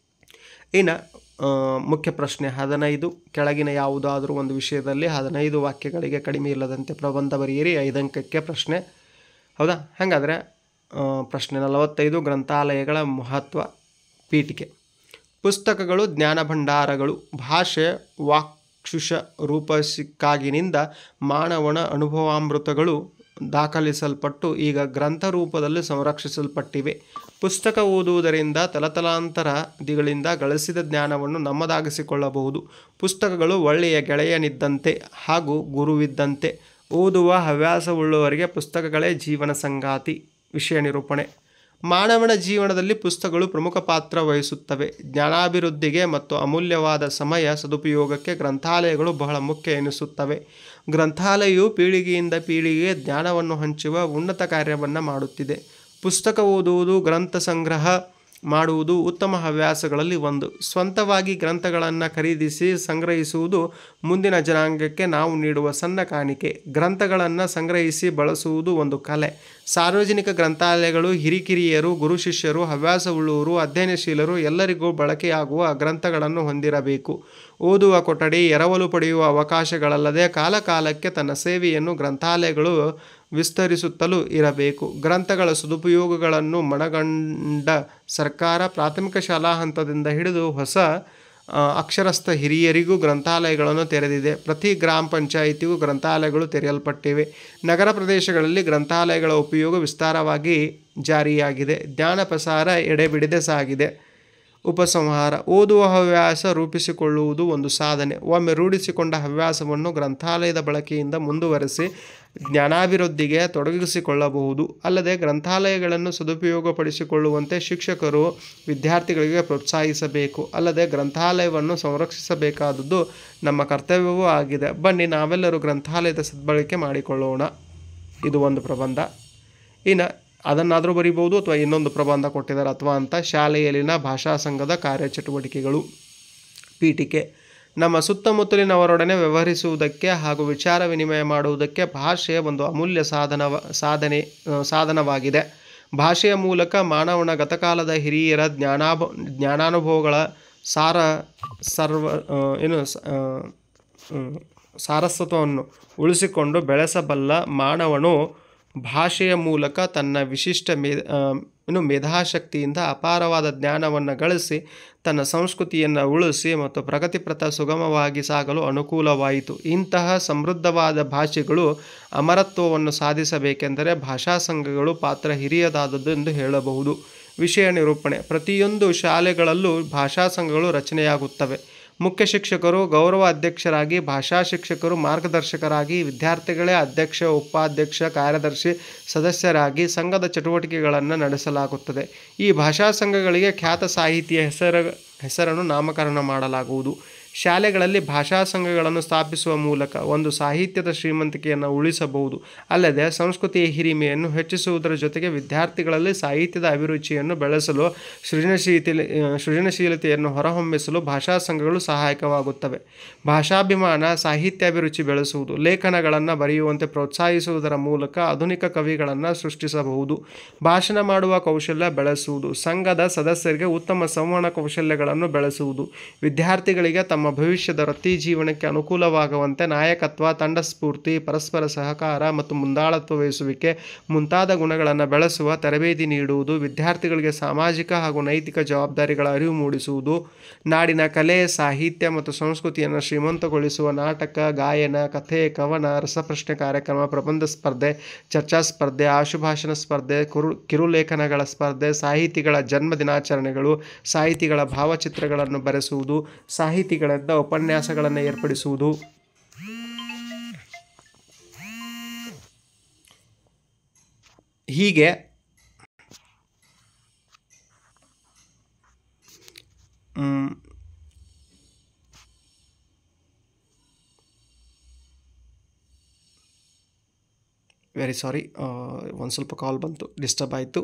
ಇನ್ನು ಮುಖ್ಯ ಪ್ರಶ್ನೆ 15. ಕೆಳಗಿನ ಯಾವುದಾದರೂ ಒಂದು ವಿಷಯದಲ್ಲಿ 15 ವಾಕ್ಯಗಳಿಗೆ ಕಡಿಮೆ ಇಲ್ಲದಂತೆ ಪ್ರಬಂಧ ಬರೆಯಿರಿ. 5 ಅಂಕಕ್ಕೆ ಪ್ರಶ್ನೆ. ಹೌದಾ? ಹಾಗಾದರೆ ಪ್ರಶ್ನೆ 45. ಗ್ರಂಥಾಲಯಗಳ ಮಹತ್ವ. ಪೀಠಿಕೆ. ಪುಸ್ತಕಗಳು ಜ್ಞಾನ ಭಂಡಾರಗಳು. ಭಾಷೆ ವಾಕ್ಶುಷ ರೂಪಕ್ಕಾಗಿನಿಂದ ಮಾನವನ ಅನುಭವಾಮೃತಗಳು ದಾಖಲಿಸಲ್ಪಟ್ಟು ಈಗ ಗ್ರಂಥ ರೂಪದಲ್ಲಿ ಸಂರಕ್ಷಿಸಲ್ಪಟ್ಟಿವೆ. ಪುಸ್ತಕ ಓದುವುದರಿಂದ ತಲತಲಾಂತರಗಳಿಂದ ಗಳಿಸಿದ ಜ್ಞಾನವನ್ನು ನಮ್ಮದಾಗಿಸಿಕೊಳ್ಳಬಹುದು. ಪುಸ್ತಕಗಳು ಒಳ್ಳೆಯ ಗೆಳೆಯನಿದ್ದಂತೆ ಹಾಗೂ ಗುರುವಿದ್ದಂತೆ. ಓದುವ ಹವ್ಯಾಸವುಳ್ಳವರಿಗೆ ಪುಸ್ತಕಗಳೇ ಜೀವನ ಸಂಗಾತಿ. ವಿಷಯ ನಿರೂಪಣೆ. ಮಾನವನ ಜೀವನದಲ್ಲಿ ಪುಸ್ತಕಗಳು ಪ್ರಮುಖ ಪಾತ್ರ ವಹಿಸುತ್ತವೆ. ಜ್ಞಾನಾಭಿವೃದ್ಧಿಗೆ ಮತ್ತು ಅಮೂಲ್ಯವಾದ ಸಮಯ ಸದುಪಯೋಗಕ್ಕೆ ಗ್ರಂಥಾಲಯಗಳು ಬಹಳ ಮುಖ್ಯ ಎನಿಸುತ್ತವೆ. ಗ್ರಂಥಾಲಯವು ಪೀಳಿಗೆಯಿಂದ ಪೀಳಿಗೆಗೆ ಜ್ಞಾನವನ್ನು ಹಂಚುವ ಉನ್ನತ ಕಾರ್ಯವನ್ನು ಮಾಡುತ್ತಿದೆ. ಪುಸ್ತಕ ಓದುವುದು, ಗ್ರಂಥ ಸಂಗ್ರಹ ಮಾಡುವುದು ಉತ್ತಮ ಹವ್ಯಾಸಗಳಲ್ಲಿ ಒಂದು. ಸ್ವಂತವಾಗಿ ಗ್ರಂಥಗಳನ್ನು ಖರೀದಿಸಿ ಸಂಗ್ರಹಿಸುವುದು ಮುಂದಿನ ಜನಾಂಗಕ್ಕೆ ನಾವು ನೀಡುವ ಸಣ್ಣ ಕಾಣಿಕೆ. ಗ್ರಂಥಗಳನ್ನು ಸಂಗ್ರಹಿಸಿ ಬಳಸುವುದು ಒಂದು ಕಲೆ. ಸಾರ್ವಜನಿಕ ಗ್ರಂಥಾಲಯಗಳು ಹಿರಿಕಿರಿಯರು, ಗುರು ಶಿಷ್ಯರು, ಹವ್ಯಾಸವುಳ್ಳವರು, ಅಧ್ಯಯನಶೀಲರು ಎಲ್ಲರಿಗೂ ಬಳಕೆಯಾಗುವ ಗ್ರಂಥಗಳನ್ನು ಹೊಂದಿರಬೇಕು. ಓದುವ ಕೊಠಡಿ, ಎರವಲು ಪಡೆಯುವ ಅವಕಾಶಗಳಲ್ಲದೆ ಕಾಲಕಾಲಕ್ಕೆ ತನ್ನ ಸೇವೆಯನ್ನು ಗ್ರಂಥಾಲಯಗಳು ವಿಸ್ತರಿಸುತ್ತಲೂ ಇರಬೇಕು. ಗ್ರಂಥಗಳ ಸದುಪಯೋಗಗಳನ್ನು ಮನಗಂಡ ಸರ್ಕಾರ ಪ್ರಾಥಮಿಕ ಶಾಲಾ ಹಂತದಿಂದ ಹಿಡಿದು ಹೊಸ ಅಕ್ಷರಸ್ಥ ಹಿರಿಯರಿಗೂ ಗ್ರಂಥಾಲಯಗಳನ್ನು ತೆರೆದಿದೆ. ಪ್ರತಿ ಗ್ರಾಮ ಪಂಚಾಯಿತಿಗೂ ಗ್ರಂಥಾಲಯಗಳು ತೆರೆಯಲ್ಪಟ್ಟಿವೆ. ನಗರ ಪ್ರದೇಶಗಳಲ್ಲಿ ಗ್ರಂಥಾಲಯಗಳ ಉಪಯೋಗ ವಿಸ್ತಾರವಾಗಿ ಜಾರಿಯಾಗಿದೆ. ಜ್ಞಾನ ಪ್ರಸಾರ ಎಡೆಬಿಡದೆ ಸಾಗಿದೆ. ಉಪಸಂಹಾರ. ಓದುವ ಹವ್ಯಾಸ ರೂಪಿಸಿಕೊಳ್ಳುವುದು ಒಂದು ಸಾಧನೆ. ಒಮ್ಮೆ ರೂಢಿಸಿಕೊಂಡ ಹವ್ಯಾಸವನ್ನು ಗ್ರಂಥಾಲಯದ ಬಳಕೆಯಿಂದ ಮುಂದುವರೆಸಿ ಜ್ಞಾನಾಭಿವೃದ್ಧಿಗೆ ತೊಡಗಿಸಿಕೊಳ್ಳಬಹುದು. ಅಲ್ಲದೆ ಗ್ರಂಥಾಲಯಗಳನ್ನು ಸದುಪಯೋಗಪಡಿಸಿಕೊಳ್ಳುವಂತೆ ಶಿಕ್ಷಕರು ವಿದ್ಯಾರ್ಥಿಗಳಿಗೆ ಪ್ರೋತ್ಸಾಹಿಸಬೇಕು. ಅಲ್ಲದೆ ಗ್ರಂಥಾಲಯವನ್ನು ಸಂರಕ್ಷಿಸಬೇಕಾದದ್ದು ನಮ್ಮ ಕರ್ತವ್ಯವೂ ಆಗಿದೆ. ಬನ್ನಿ ನಾವೆಲ್ಲರೂ ಗ್ರಂಥಾಲಯದ ಸದ್ಬಳಕೆ ಮಾಡಿಕೊಳ್ಳೋಣ. ಇದು ಒಂದು ಪ್ರಬಂಧ. ಇನ್ನು ಅದನ್ನಾದರೂ ಬರಿಬೋದು ಅಥವಾ ಇನ್ನೊಂದು ಪ್ರಬಂಧ ಕೊಟ್ಟಿದ್ದಾರೆ ಅಥವಾ ಅಂತ. ಶಾಲೆಯಲ್ಲಿನ ಭಾಷಾ ಸಂಘದ ಕಾರ್ಯಚಟುವಟಿಕೆಗಳು. ಪೀಠಿಕೆ. ನಮ್ಮ ಸುತ್ತಮುತ್ತಲಿನವರೊಡನೆ ವ್ಯವಹರಿಸುವುದಕ್ಕೆ ಹಾಗೂ ವಿಚಾರ ವಿನಿಮಯ ಮಾಡುವುದಕ್ಕೆ ಭಾಷೆ ಒಂದು ಅಮೂಲ್ಯ ಸಾಧನವಾಗಿದೆ. ಭಾಷೆಯ ಮೂಲಕ ಮಾನವನ ಗತಕಾಲದ ಹಿರಿಯರ ಜ್ಞಾನಾನುಭವಗಳ ಸಾರಸ್ವತವನ್ನು ಉಳಿಸಿಕೊಂಡು ಬೆಳೆಸಬಲ್ಲ ಮಾನವನು ಭಾಷೆಯ ಮೂಲಕ ತನ್ನ ವಿಶಿಷ್ಟ ಮೇಧಾಶಕ್ತಿಯಿಂದ ಅಪಾರವಾದ ಜ್ಞಾನವನ್ನು ಗಳಿಸಿ ತನ್ನ ಸಂಸ್ಕೃತಿಯನ್ನು ಉಳಿಸಿ ಮತ್ತು ಪ್ರಗತಿಪ್ರಥ ಸುಗಮವಾಗಿ ಸಾಗಲು ಅನುಕೂಲವಾಯಿತು. ಇಂತಹ ಸಮೃದ್ಧವಾದ ಭಾಷೆಗಳು ಅಮರತ್ವವನ್ನು ಸಾಧಿಸಬೇಕೆಂದರೆ ಭಾಷಾ ಸಂಘಗಳು ಪಾತ್ರ ಹಿರಿಯದಾದದ್ದು ಎಂದು ಹೇಳಬಹುದು. ವಿಷಯ ನಿರೂಪಣೆ. ಪ್ರತಿಯೊಂದು ಶಾಲೆಗಳಲ್ಲೂ ಭಾಷಾ ಸಂಘಗಳು ರಚನೆಯಾಗುತ್ತವೆ. ಮುಖ್ಯ ಶಿಕ್ಷಕರು ಗೌರವ ಅಧ್ಯಕ್ಷರಾಗಿ, ಭಾಷಾ ಶಿಕ್ಷಕರು ಮಾರ್ಗದರ್ಶಕರಾಗಿ, ವಿದ್ಯಾರ್ಥಿಗಳೇ ಅಧ್ಯಕ್ಷ, ಉಪಾಧ್ಯಕ್ಷ, ಕಾರ್ಯದರ್ಶಿ, ಸದಸ್ಯರಾಗಿ ಸಂಘದ ಚಟುವಟಿಕೆಗಳನ್ನು ನಡೆಸಲಾಗುತ್ತದೆ. ಈ ಭಾಷಾ ಸಂಘಗಳಿಗೆ ಖ್ಯಾತ ಸಾಹಿತಿಯ ಹೆಸರನ್ನು ನಾಮಕರಣ ಮಾಡಲಾಗುವುದು. ಶಾಲೆಗಳಲ್ಲಿ ಭಾಷಾ ಸಂಘಗಳನ್ನು ಸ್ಥಾಪಿಸುವ ಮೂಲಕ ಒಂದು ಸಾಹಿತ್ಯದ ಶ್ರೀಮಂತಿಕೆಯನ್ನು ಉಳಿಸಬಹುದು. ಅಲ್ಲದೆ ಸಂಸ್ಕೃತಿಯ ಹಿರಿಮೆಯನ್ನು ಹೆಚ್ಚಿಸುವುದರ ಜೊತೆಗೆ ವಿದ್ಯಾರ್ಥಿಗಳಲ್ಲಿ ಸಾಹಿತ್ಯದ ಅಭಿರುಚಿಯನ್ನು ಬೆಳೆಸಲು, ಸೃಜನಶೀಲತೆಯನ್ನು ಹೊರಹೊಮ್ಮಿಸಲು ಭಾಷಾ ಸಂಘಗಳು ಸಹಾಯಕವಾಗುತ್ತವೆ. ಭಾಷಾಭಿಮಾನ, ಸಾಹಿತ್ಯಾಭಿರುಚಿ ಬೆಳೆಸುವುದು, ಲೇಖನಗಳನ್ನು ಬರೆಯುವಂತೆ ಪ್ರೋತ್ಸಾಹಿಸುವುದರ ಮೂಲಕ ಆಧುನಿಕ ಕವಿಗಳನ್ನು ಸೃಷ್ಟಿಸಬಹುದು. ಭಾಷಣ ಮಾಡುವ ಕೌಶಲ್ಯ ಬೆಳೆಸುವುದು, ಸಂಘದ ಸದಸ್ಯರಿಗೆ ಉತ್ತಮ ಸಂವಹನ ಕೌಶಲ್ಯಗಳನ್ನು ಬೆಳೆಸುವುದು, ವಿದ್ಯಾರ್ಥಿಗಳಿಗೆ ತಮ್ಮ ಭವಿಷ್ಯದ ವೃತ್ತಿ ಜೀವನಕ್ಕೆ ಅನುಕೂಲವಾಗುವಂತೆ ನಾಯಕತ್ವ, ತಂಡ ಸ್ಫೂರ್ತಿ, ಪರಸ್ಪರ ಸಹಕಾರ ಮತ್ತು ಮುಂದಾಳತ್ವ ವಹಿಸುವಿಕೆ ಮುಂತಾದ ಗುಣಗಳನ್ನು ಬೆಳೆಸುವ ತರಬೇತಿ ನೀಡುವುದು. ವಿದ್ಯಾರ್ಥಿಗಳಿಗೆ ಸಾಮಾಜಿಕ ಹಾಗೂ ನೈತಿಕ ಜವಾಬ್ದಾರಿಗಳ ಅರಿವು ಮೂಡಿಸುವುದು. ನಾಡಿನ ಕಲೆ, ಸಾಹಿತ್ಯ ಮತ್ತು ಸಂಸ್ಕೃತಿಯನ್ನು ಶ್ರೀಮಂತಗೊಳಿಸುವ ನಾಟಕ, ಗಾಯನ, ಕಥೆ, ಕವನ, ರಸಪ್ರಶ್ನೆ ಕಾರ್ಯಕ್ರಮ, ಪ್ರಬಂಧ ಸ್ಪರ್ಧೆ, ಚರ್ಚಾ ಸ್ಪರ್ಧೆ, ಆಶುಭಾಷಣ ಸ್ಪರ್ಧೆ, ಕಿರುಲೇಖನಗಳ ಸ್ಪರ್ಧೆ, ಸಾಹಿತಿಗಳ ಜನ್ಮ ದಿನಾಚರಣೆಗಳು, ಸಾಹಿತಿಗಳ ಭಾವಚಿತ್ರಗಳನ್ನು ಬರೆಸುವುದು, ಸಾಹಿತಿಗಳಿಂದ ಉಪನ್ಯಾಸಗಳನ್ನು ಏರ್ಪಡಿಸುವುದು. ಹೀಗೆ ವೆರಿ ಸಾರಿ, ಒಂದು ಸ್ವಲ್ಪ ಕಾಲ್ ಬಂತು, ಡಿಸ್ಟರ್ಬ್ ಆಯಿತು.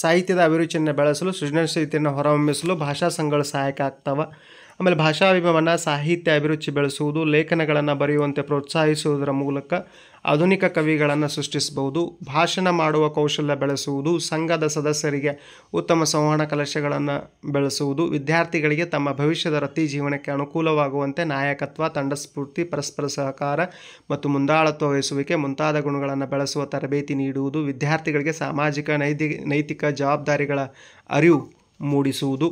ಸಾಹಿತ್ಯದ ಅಭಿರುಚಿಯನ್ನು ಬೆಳೆಸಲು, ಸೃಜನಶೀಲತೆಯನ್ನು ಹೊರಹೊಮ್ಮಿಸಲು ಭಾಷಾ ಸಂಘಗಳು ಸಹಾಯಕ ಆಗ್ತವೆ. ಆಮೇಲೆ ಭಾಷಾಭಿಮಾನ, ಸಾಹಿತ್ಯ ಅಭಿರುಚಿ ಬೆಳೆಸುವುದು, ಲೇಖನಗಳನ್ನು ಬರೆಯುವಂತೆ ಪ್ರೋತ್ಸಾಹಿಸುವುದರ ಮೂಲಕ ಆಧುನಿಕ ಕವಿಗಳನ್ನು ಸೃಷ್ಟಿಸಬಹುದು. ಭಾಷಣ ಮಾಡುವ ಕೌಶಲ್ಯ ಬೆಳೆಸುವುದು, ಸಂಘದ ಸದಸ್ಯರಿಗೆ ಉತ್ತಮ ಸಂವಹನ ಕೌಶಲ್ಯಗಳನ್ನು ಬೆಳೆಸುವುದು, ವಿದ್ಯಾರ್ಥಿಗಳಿಗೆ ತಮ್ಮ ಭವಿಷ್ಯದ ವೃತ್ತಿ ಜೀವನಕ್ಕೆ ಅನುಕೂಲವಾಗುವಂತೆ ನಾಯಕತ್ವ, ತಂಡ ಸ್ಫೂರ್ತಿ, ಪರಸ್ಪರ ಸಹಕಾರ ಮತ್ತು ಮುಂದಾಳತ್ವ ವಹಿಸುವಿಕೆ ಮುಂತಾದ ಗುಣಗಳನ್ನು ಬೆಳೆಸುವ ತರಬೇತಿ ನೀಡುವುದು. ವಿದ್ಯಾರ್ಥಿಗಳಿಗೆ ಸಾಮಾಜಿಕ ನೈತಿಕ ಜವಾಬ್ದಾರಿಗಳ ಅರಿವು ಮೂಡಿಸುವುದು.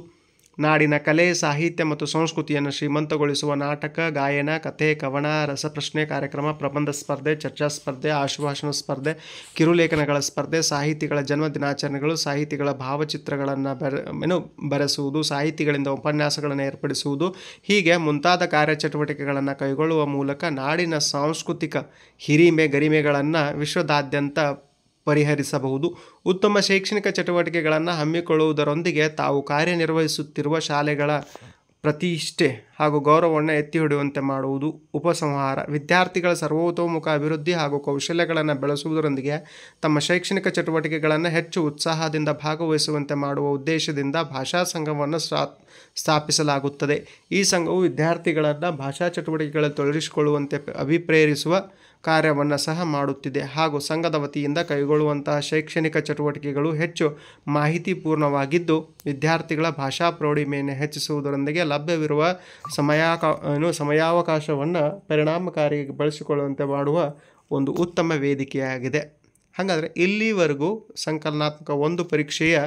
ನಾಡಿನ ಕಲೆ, ಸಾಹಿತ್ಯ ಮತ್ತು ಸಂಸ್ಕೃತಿಯನ್ನು ಶ್ರೀಮಂತಗೊಳಿಸುವ ನಾಟಕ, ಗಾಯನ, ಕಥೆ, ಕವನ, ರಸಪ್ರಶ್ನೆ ಕಾರ್ಯಕ್ರಮ, ಪ್ರಬಂಧ ಸ್ಪರ್ಧೆ, ಚರ್ಚಾ ಸ್ಪರ್ಧೆ, ಆಶುಭಾಷಣ ಸ್ಪರ್ಧೆ, ಕಿರುಲೇಖನಗಳ ಸ್ಪರ್ಧೆ, ಸಾಹಿತಿಗಳ ಜನ್ಮ ದಿನಾಚರಣೆಗಳು, ಸಾಹಿತಿಗಳ ಭಾವಚಿತ್ರಗಳನ್ನು ಬರೆಸುವುದು, ಸಾಹಿತಿಗಳಿಂದ ಉಪನ್ಯಾಸಗಳನ್ನು ಏರ್ಪಡಿಸುವುದು, ಹೀಗೆ ಮುಂತಾದ ಕಾರ್ಯಚಟುವಟಿಕೆಗಳನ್ನು ಕೈಗೊಳ್ಳುವ ಮೂಲಕ ನಾಡಿನ ಸಾಂಸ್ಕೃತಿಕ ಹಿರಿಮೆ ಗರಿಮೆಗಳನ್ನು ವಿಶ್ವದಾದ್ಯಂತ ಪರಿಹರಿಸಬಹುದು. ಉತ್ತಮ ಶೈಕ್ಷಣಿಕ ಚಟುವಟಿಕೆಗಳನ್ನು ಹಮ್ಮಿಕೊಳ್ಳುವುದರೊಂದಿಗೆ ತಾವು ಕಾರ್ಯನಿರ್ವಹಿಸುತ್ತಿರುವ ಶಾಲೆಗಳ ಪ್ರತಿಷ್ಠೆ ಹಾಗೂ ಗೌರವವನ್ನು ಎತ್ತಿ ಹಿಡಿಯುವಂತೆ ಮಾಡುವುದು. ಉಪಸಂಹಾರ: ವಿದ್ಯಾರ್ಥಿಗಳ ಸರ್ವತೋಮುಖ ಅಭಿವೃದ್ಧಿ ಹಾಗೂ ಕೌಶಲ್ಯಗಳನ್ನು ಬೆಳೆಸುವುದರೊಂದಿಗೆ ತಮ್ಮ ಶೈಕ್ಷಣಿಕ ಚಟುವಟಿಕೆಗಳನ್ನು ಹೆಚ್ಚು ಉತ್ಸಾಹದಿಂದ ಭಾಗವಹಿಸುವಂತೆ ಮಾಡುವ ಉದ್ದೇಶದಿಂದ ಭಾಷಾ ಸಂಘವನ್ನು ಸ್ಥಾಪಿಸಲಾಗುತ್ತದೆ. ಈ ಸಂಘವು ವಿದ್ಯಾರ್ಥಿಗಳನ್ನು ಭಾಷಾ ಚಟುವಟಿಕೆಗಳಲ್ಲಿ ತೊಡಗಿಸಿಕೊಳ್ಳುವಂತೆ ಅಭಿಪ್ರೇರಿಸುವ ಕಾರ್ಯವನ್ನು ಸಹ ಮಾಡುತ್ತಿದೆ ಹಾಗೂ ಸಂಘದ ವತಿಯಿಂದ ಕೈಗೊಳ್ಳುವಂತಹ ಶೈಕ್ಷಣಿಕ ಚಟುವಟಿಕೆಗಳು ಹೆಚ್ಚು ಮಾಹಿತಿಪೂರ್ಣವಾಗಿದ್ದು ವಿದ್ಯಾರ್ಥಿಗಳ ಭಾಷಾ ಪ್ರೌಢಿಮೆಯನ್ನು ಹೆಚ್ಚಿಸುವುದರೊಂದಿಗೆ ಲಭ್ಯವಿರುವ ಸಮಯಾವಕಾಶವನ್ನು ಪರಿಣಾಮಕಾರಿಯಾಗಿ ಬಳಸಿಕೊಳ್ಳುವಂತೆ ಮಾಡುವ ಒಂದು ಉತ್ತಮ ವೇದಿಕೆಯಾಗಿದೆ. ಹಾಗಾದರೆ ಇಲ್ಲಿವರೆಗೂ ಸಂಕಲನಾತ್ಮಕ ಒಂದು ಪರೀಕ್ಷೆಯ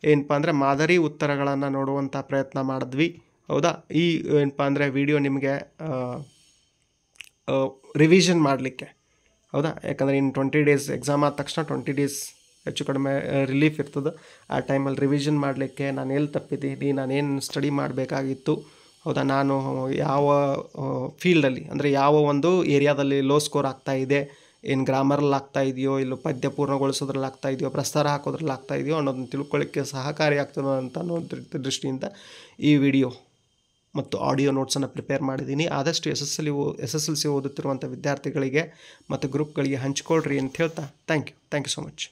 ಏನಪ್ಪ ಅಂದರೆ ಮಾದರಿ ಉತ್ತರಗಳನ್ನು ನೋಡುವಂಥ ಪ್ರಯತ್ನ ಮಾಡಿದ್ವಿ. ಹೌದಾ? ಈ ಏನಪ್ಪ ಅಂದರೆ ವಿಡಿಯೋ ನಿಮಗೆ ರಿವಿಷನ್ ಮಾಡಲಿಕ್ಕೆ, ಹೌದಾ? ಯಾಕಂದರೆ ಇನ್ನು 20 ಡೇಸ್ ಎಕ್ಸಾಮ್ ಆದ ತಕ್ಷಣ 20 ಡೇಸ್ ಹೆಚ್ಚು ಕಡಿಮೆ ರಿಲೀಫ್ ಇರ್ತದೆ. ಆ ಟೈಮಲ್ಲಿ ರಿವಿಷನ್ ಮಾಡಲಿಕ್ಕೆ ನಾನು ಎಲ್ಲಿ ತಪ್ಪಿದ್ದೀನಿ, ನಾನೇನು ಸ್ಟಡಿ ಮಾಡಬೇಕಾಗಿತ್ತು, ಹೌದಾ, ನಾನು ಯಾವ ಫೀಲ್ಡಲ್ಲಿ ಅಂದರೆ ಯಾವ ಒಂದು ಏರಿಯಾದಲ್ಲಿ ಲೋ ಸ್ಕೋರ್ ಆಗ್ತಾಯಿದೆ, ಏನು ಗ್ರಾಮರಲ್ಲಿ ಆಗ್ತಾ ಇದೆಯೋ, ಇಲ್ಲ ಪದ್ಯ ಪೂರ್ಣಗೊಳಿಸೋದ್ರಲ್ಲಿ ಆಗ್ತಾ ಇದೆಯೋ, ಪ್ರಸ್ತಾರ ಹಾಕೋದ್ರಲ್ಲಿ ಆಗ್ತಾ ಇದೆಯೋ ಅನ್ನೋದನ್ನು ತಿಳ್ಕೊಳ್ಳಿಕ್ಕೆ ಸಹಕಾರಿಯಾಗ್ತದೆ ಅಂತ ಅನ್ನೋ ದೃಷ್ಟಿಯಿಂದ ಈ ವಿಡಿಯೋ ಮತ್ತು ಆಡಿಯೋ ನೋಟ್ಸನ್ನು ಪ್ರಿಪೇರ್ ಮಾಡಿದ್ದೀನಿ. ಆದಷ್ಟು SSLC ಓದುತ್ತಿರುವಂಥ ವಿದ್ಯಾರ್ಥಿಗಳಿಗೆ ಮತ್ತು ಗ್ರೂಪ್ಗಳಿಗೆ ಹಂಚ್ಕೊಳ್ರಿ ಅಂತ ಹೇಳ್ತಾ ಥ್ಯಾಂಕ್ ಯು ಸೊ ಮಚ್.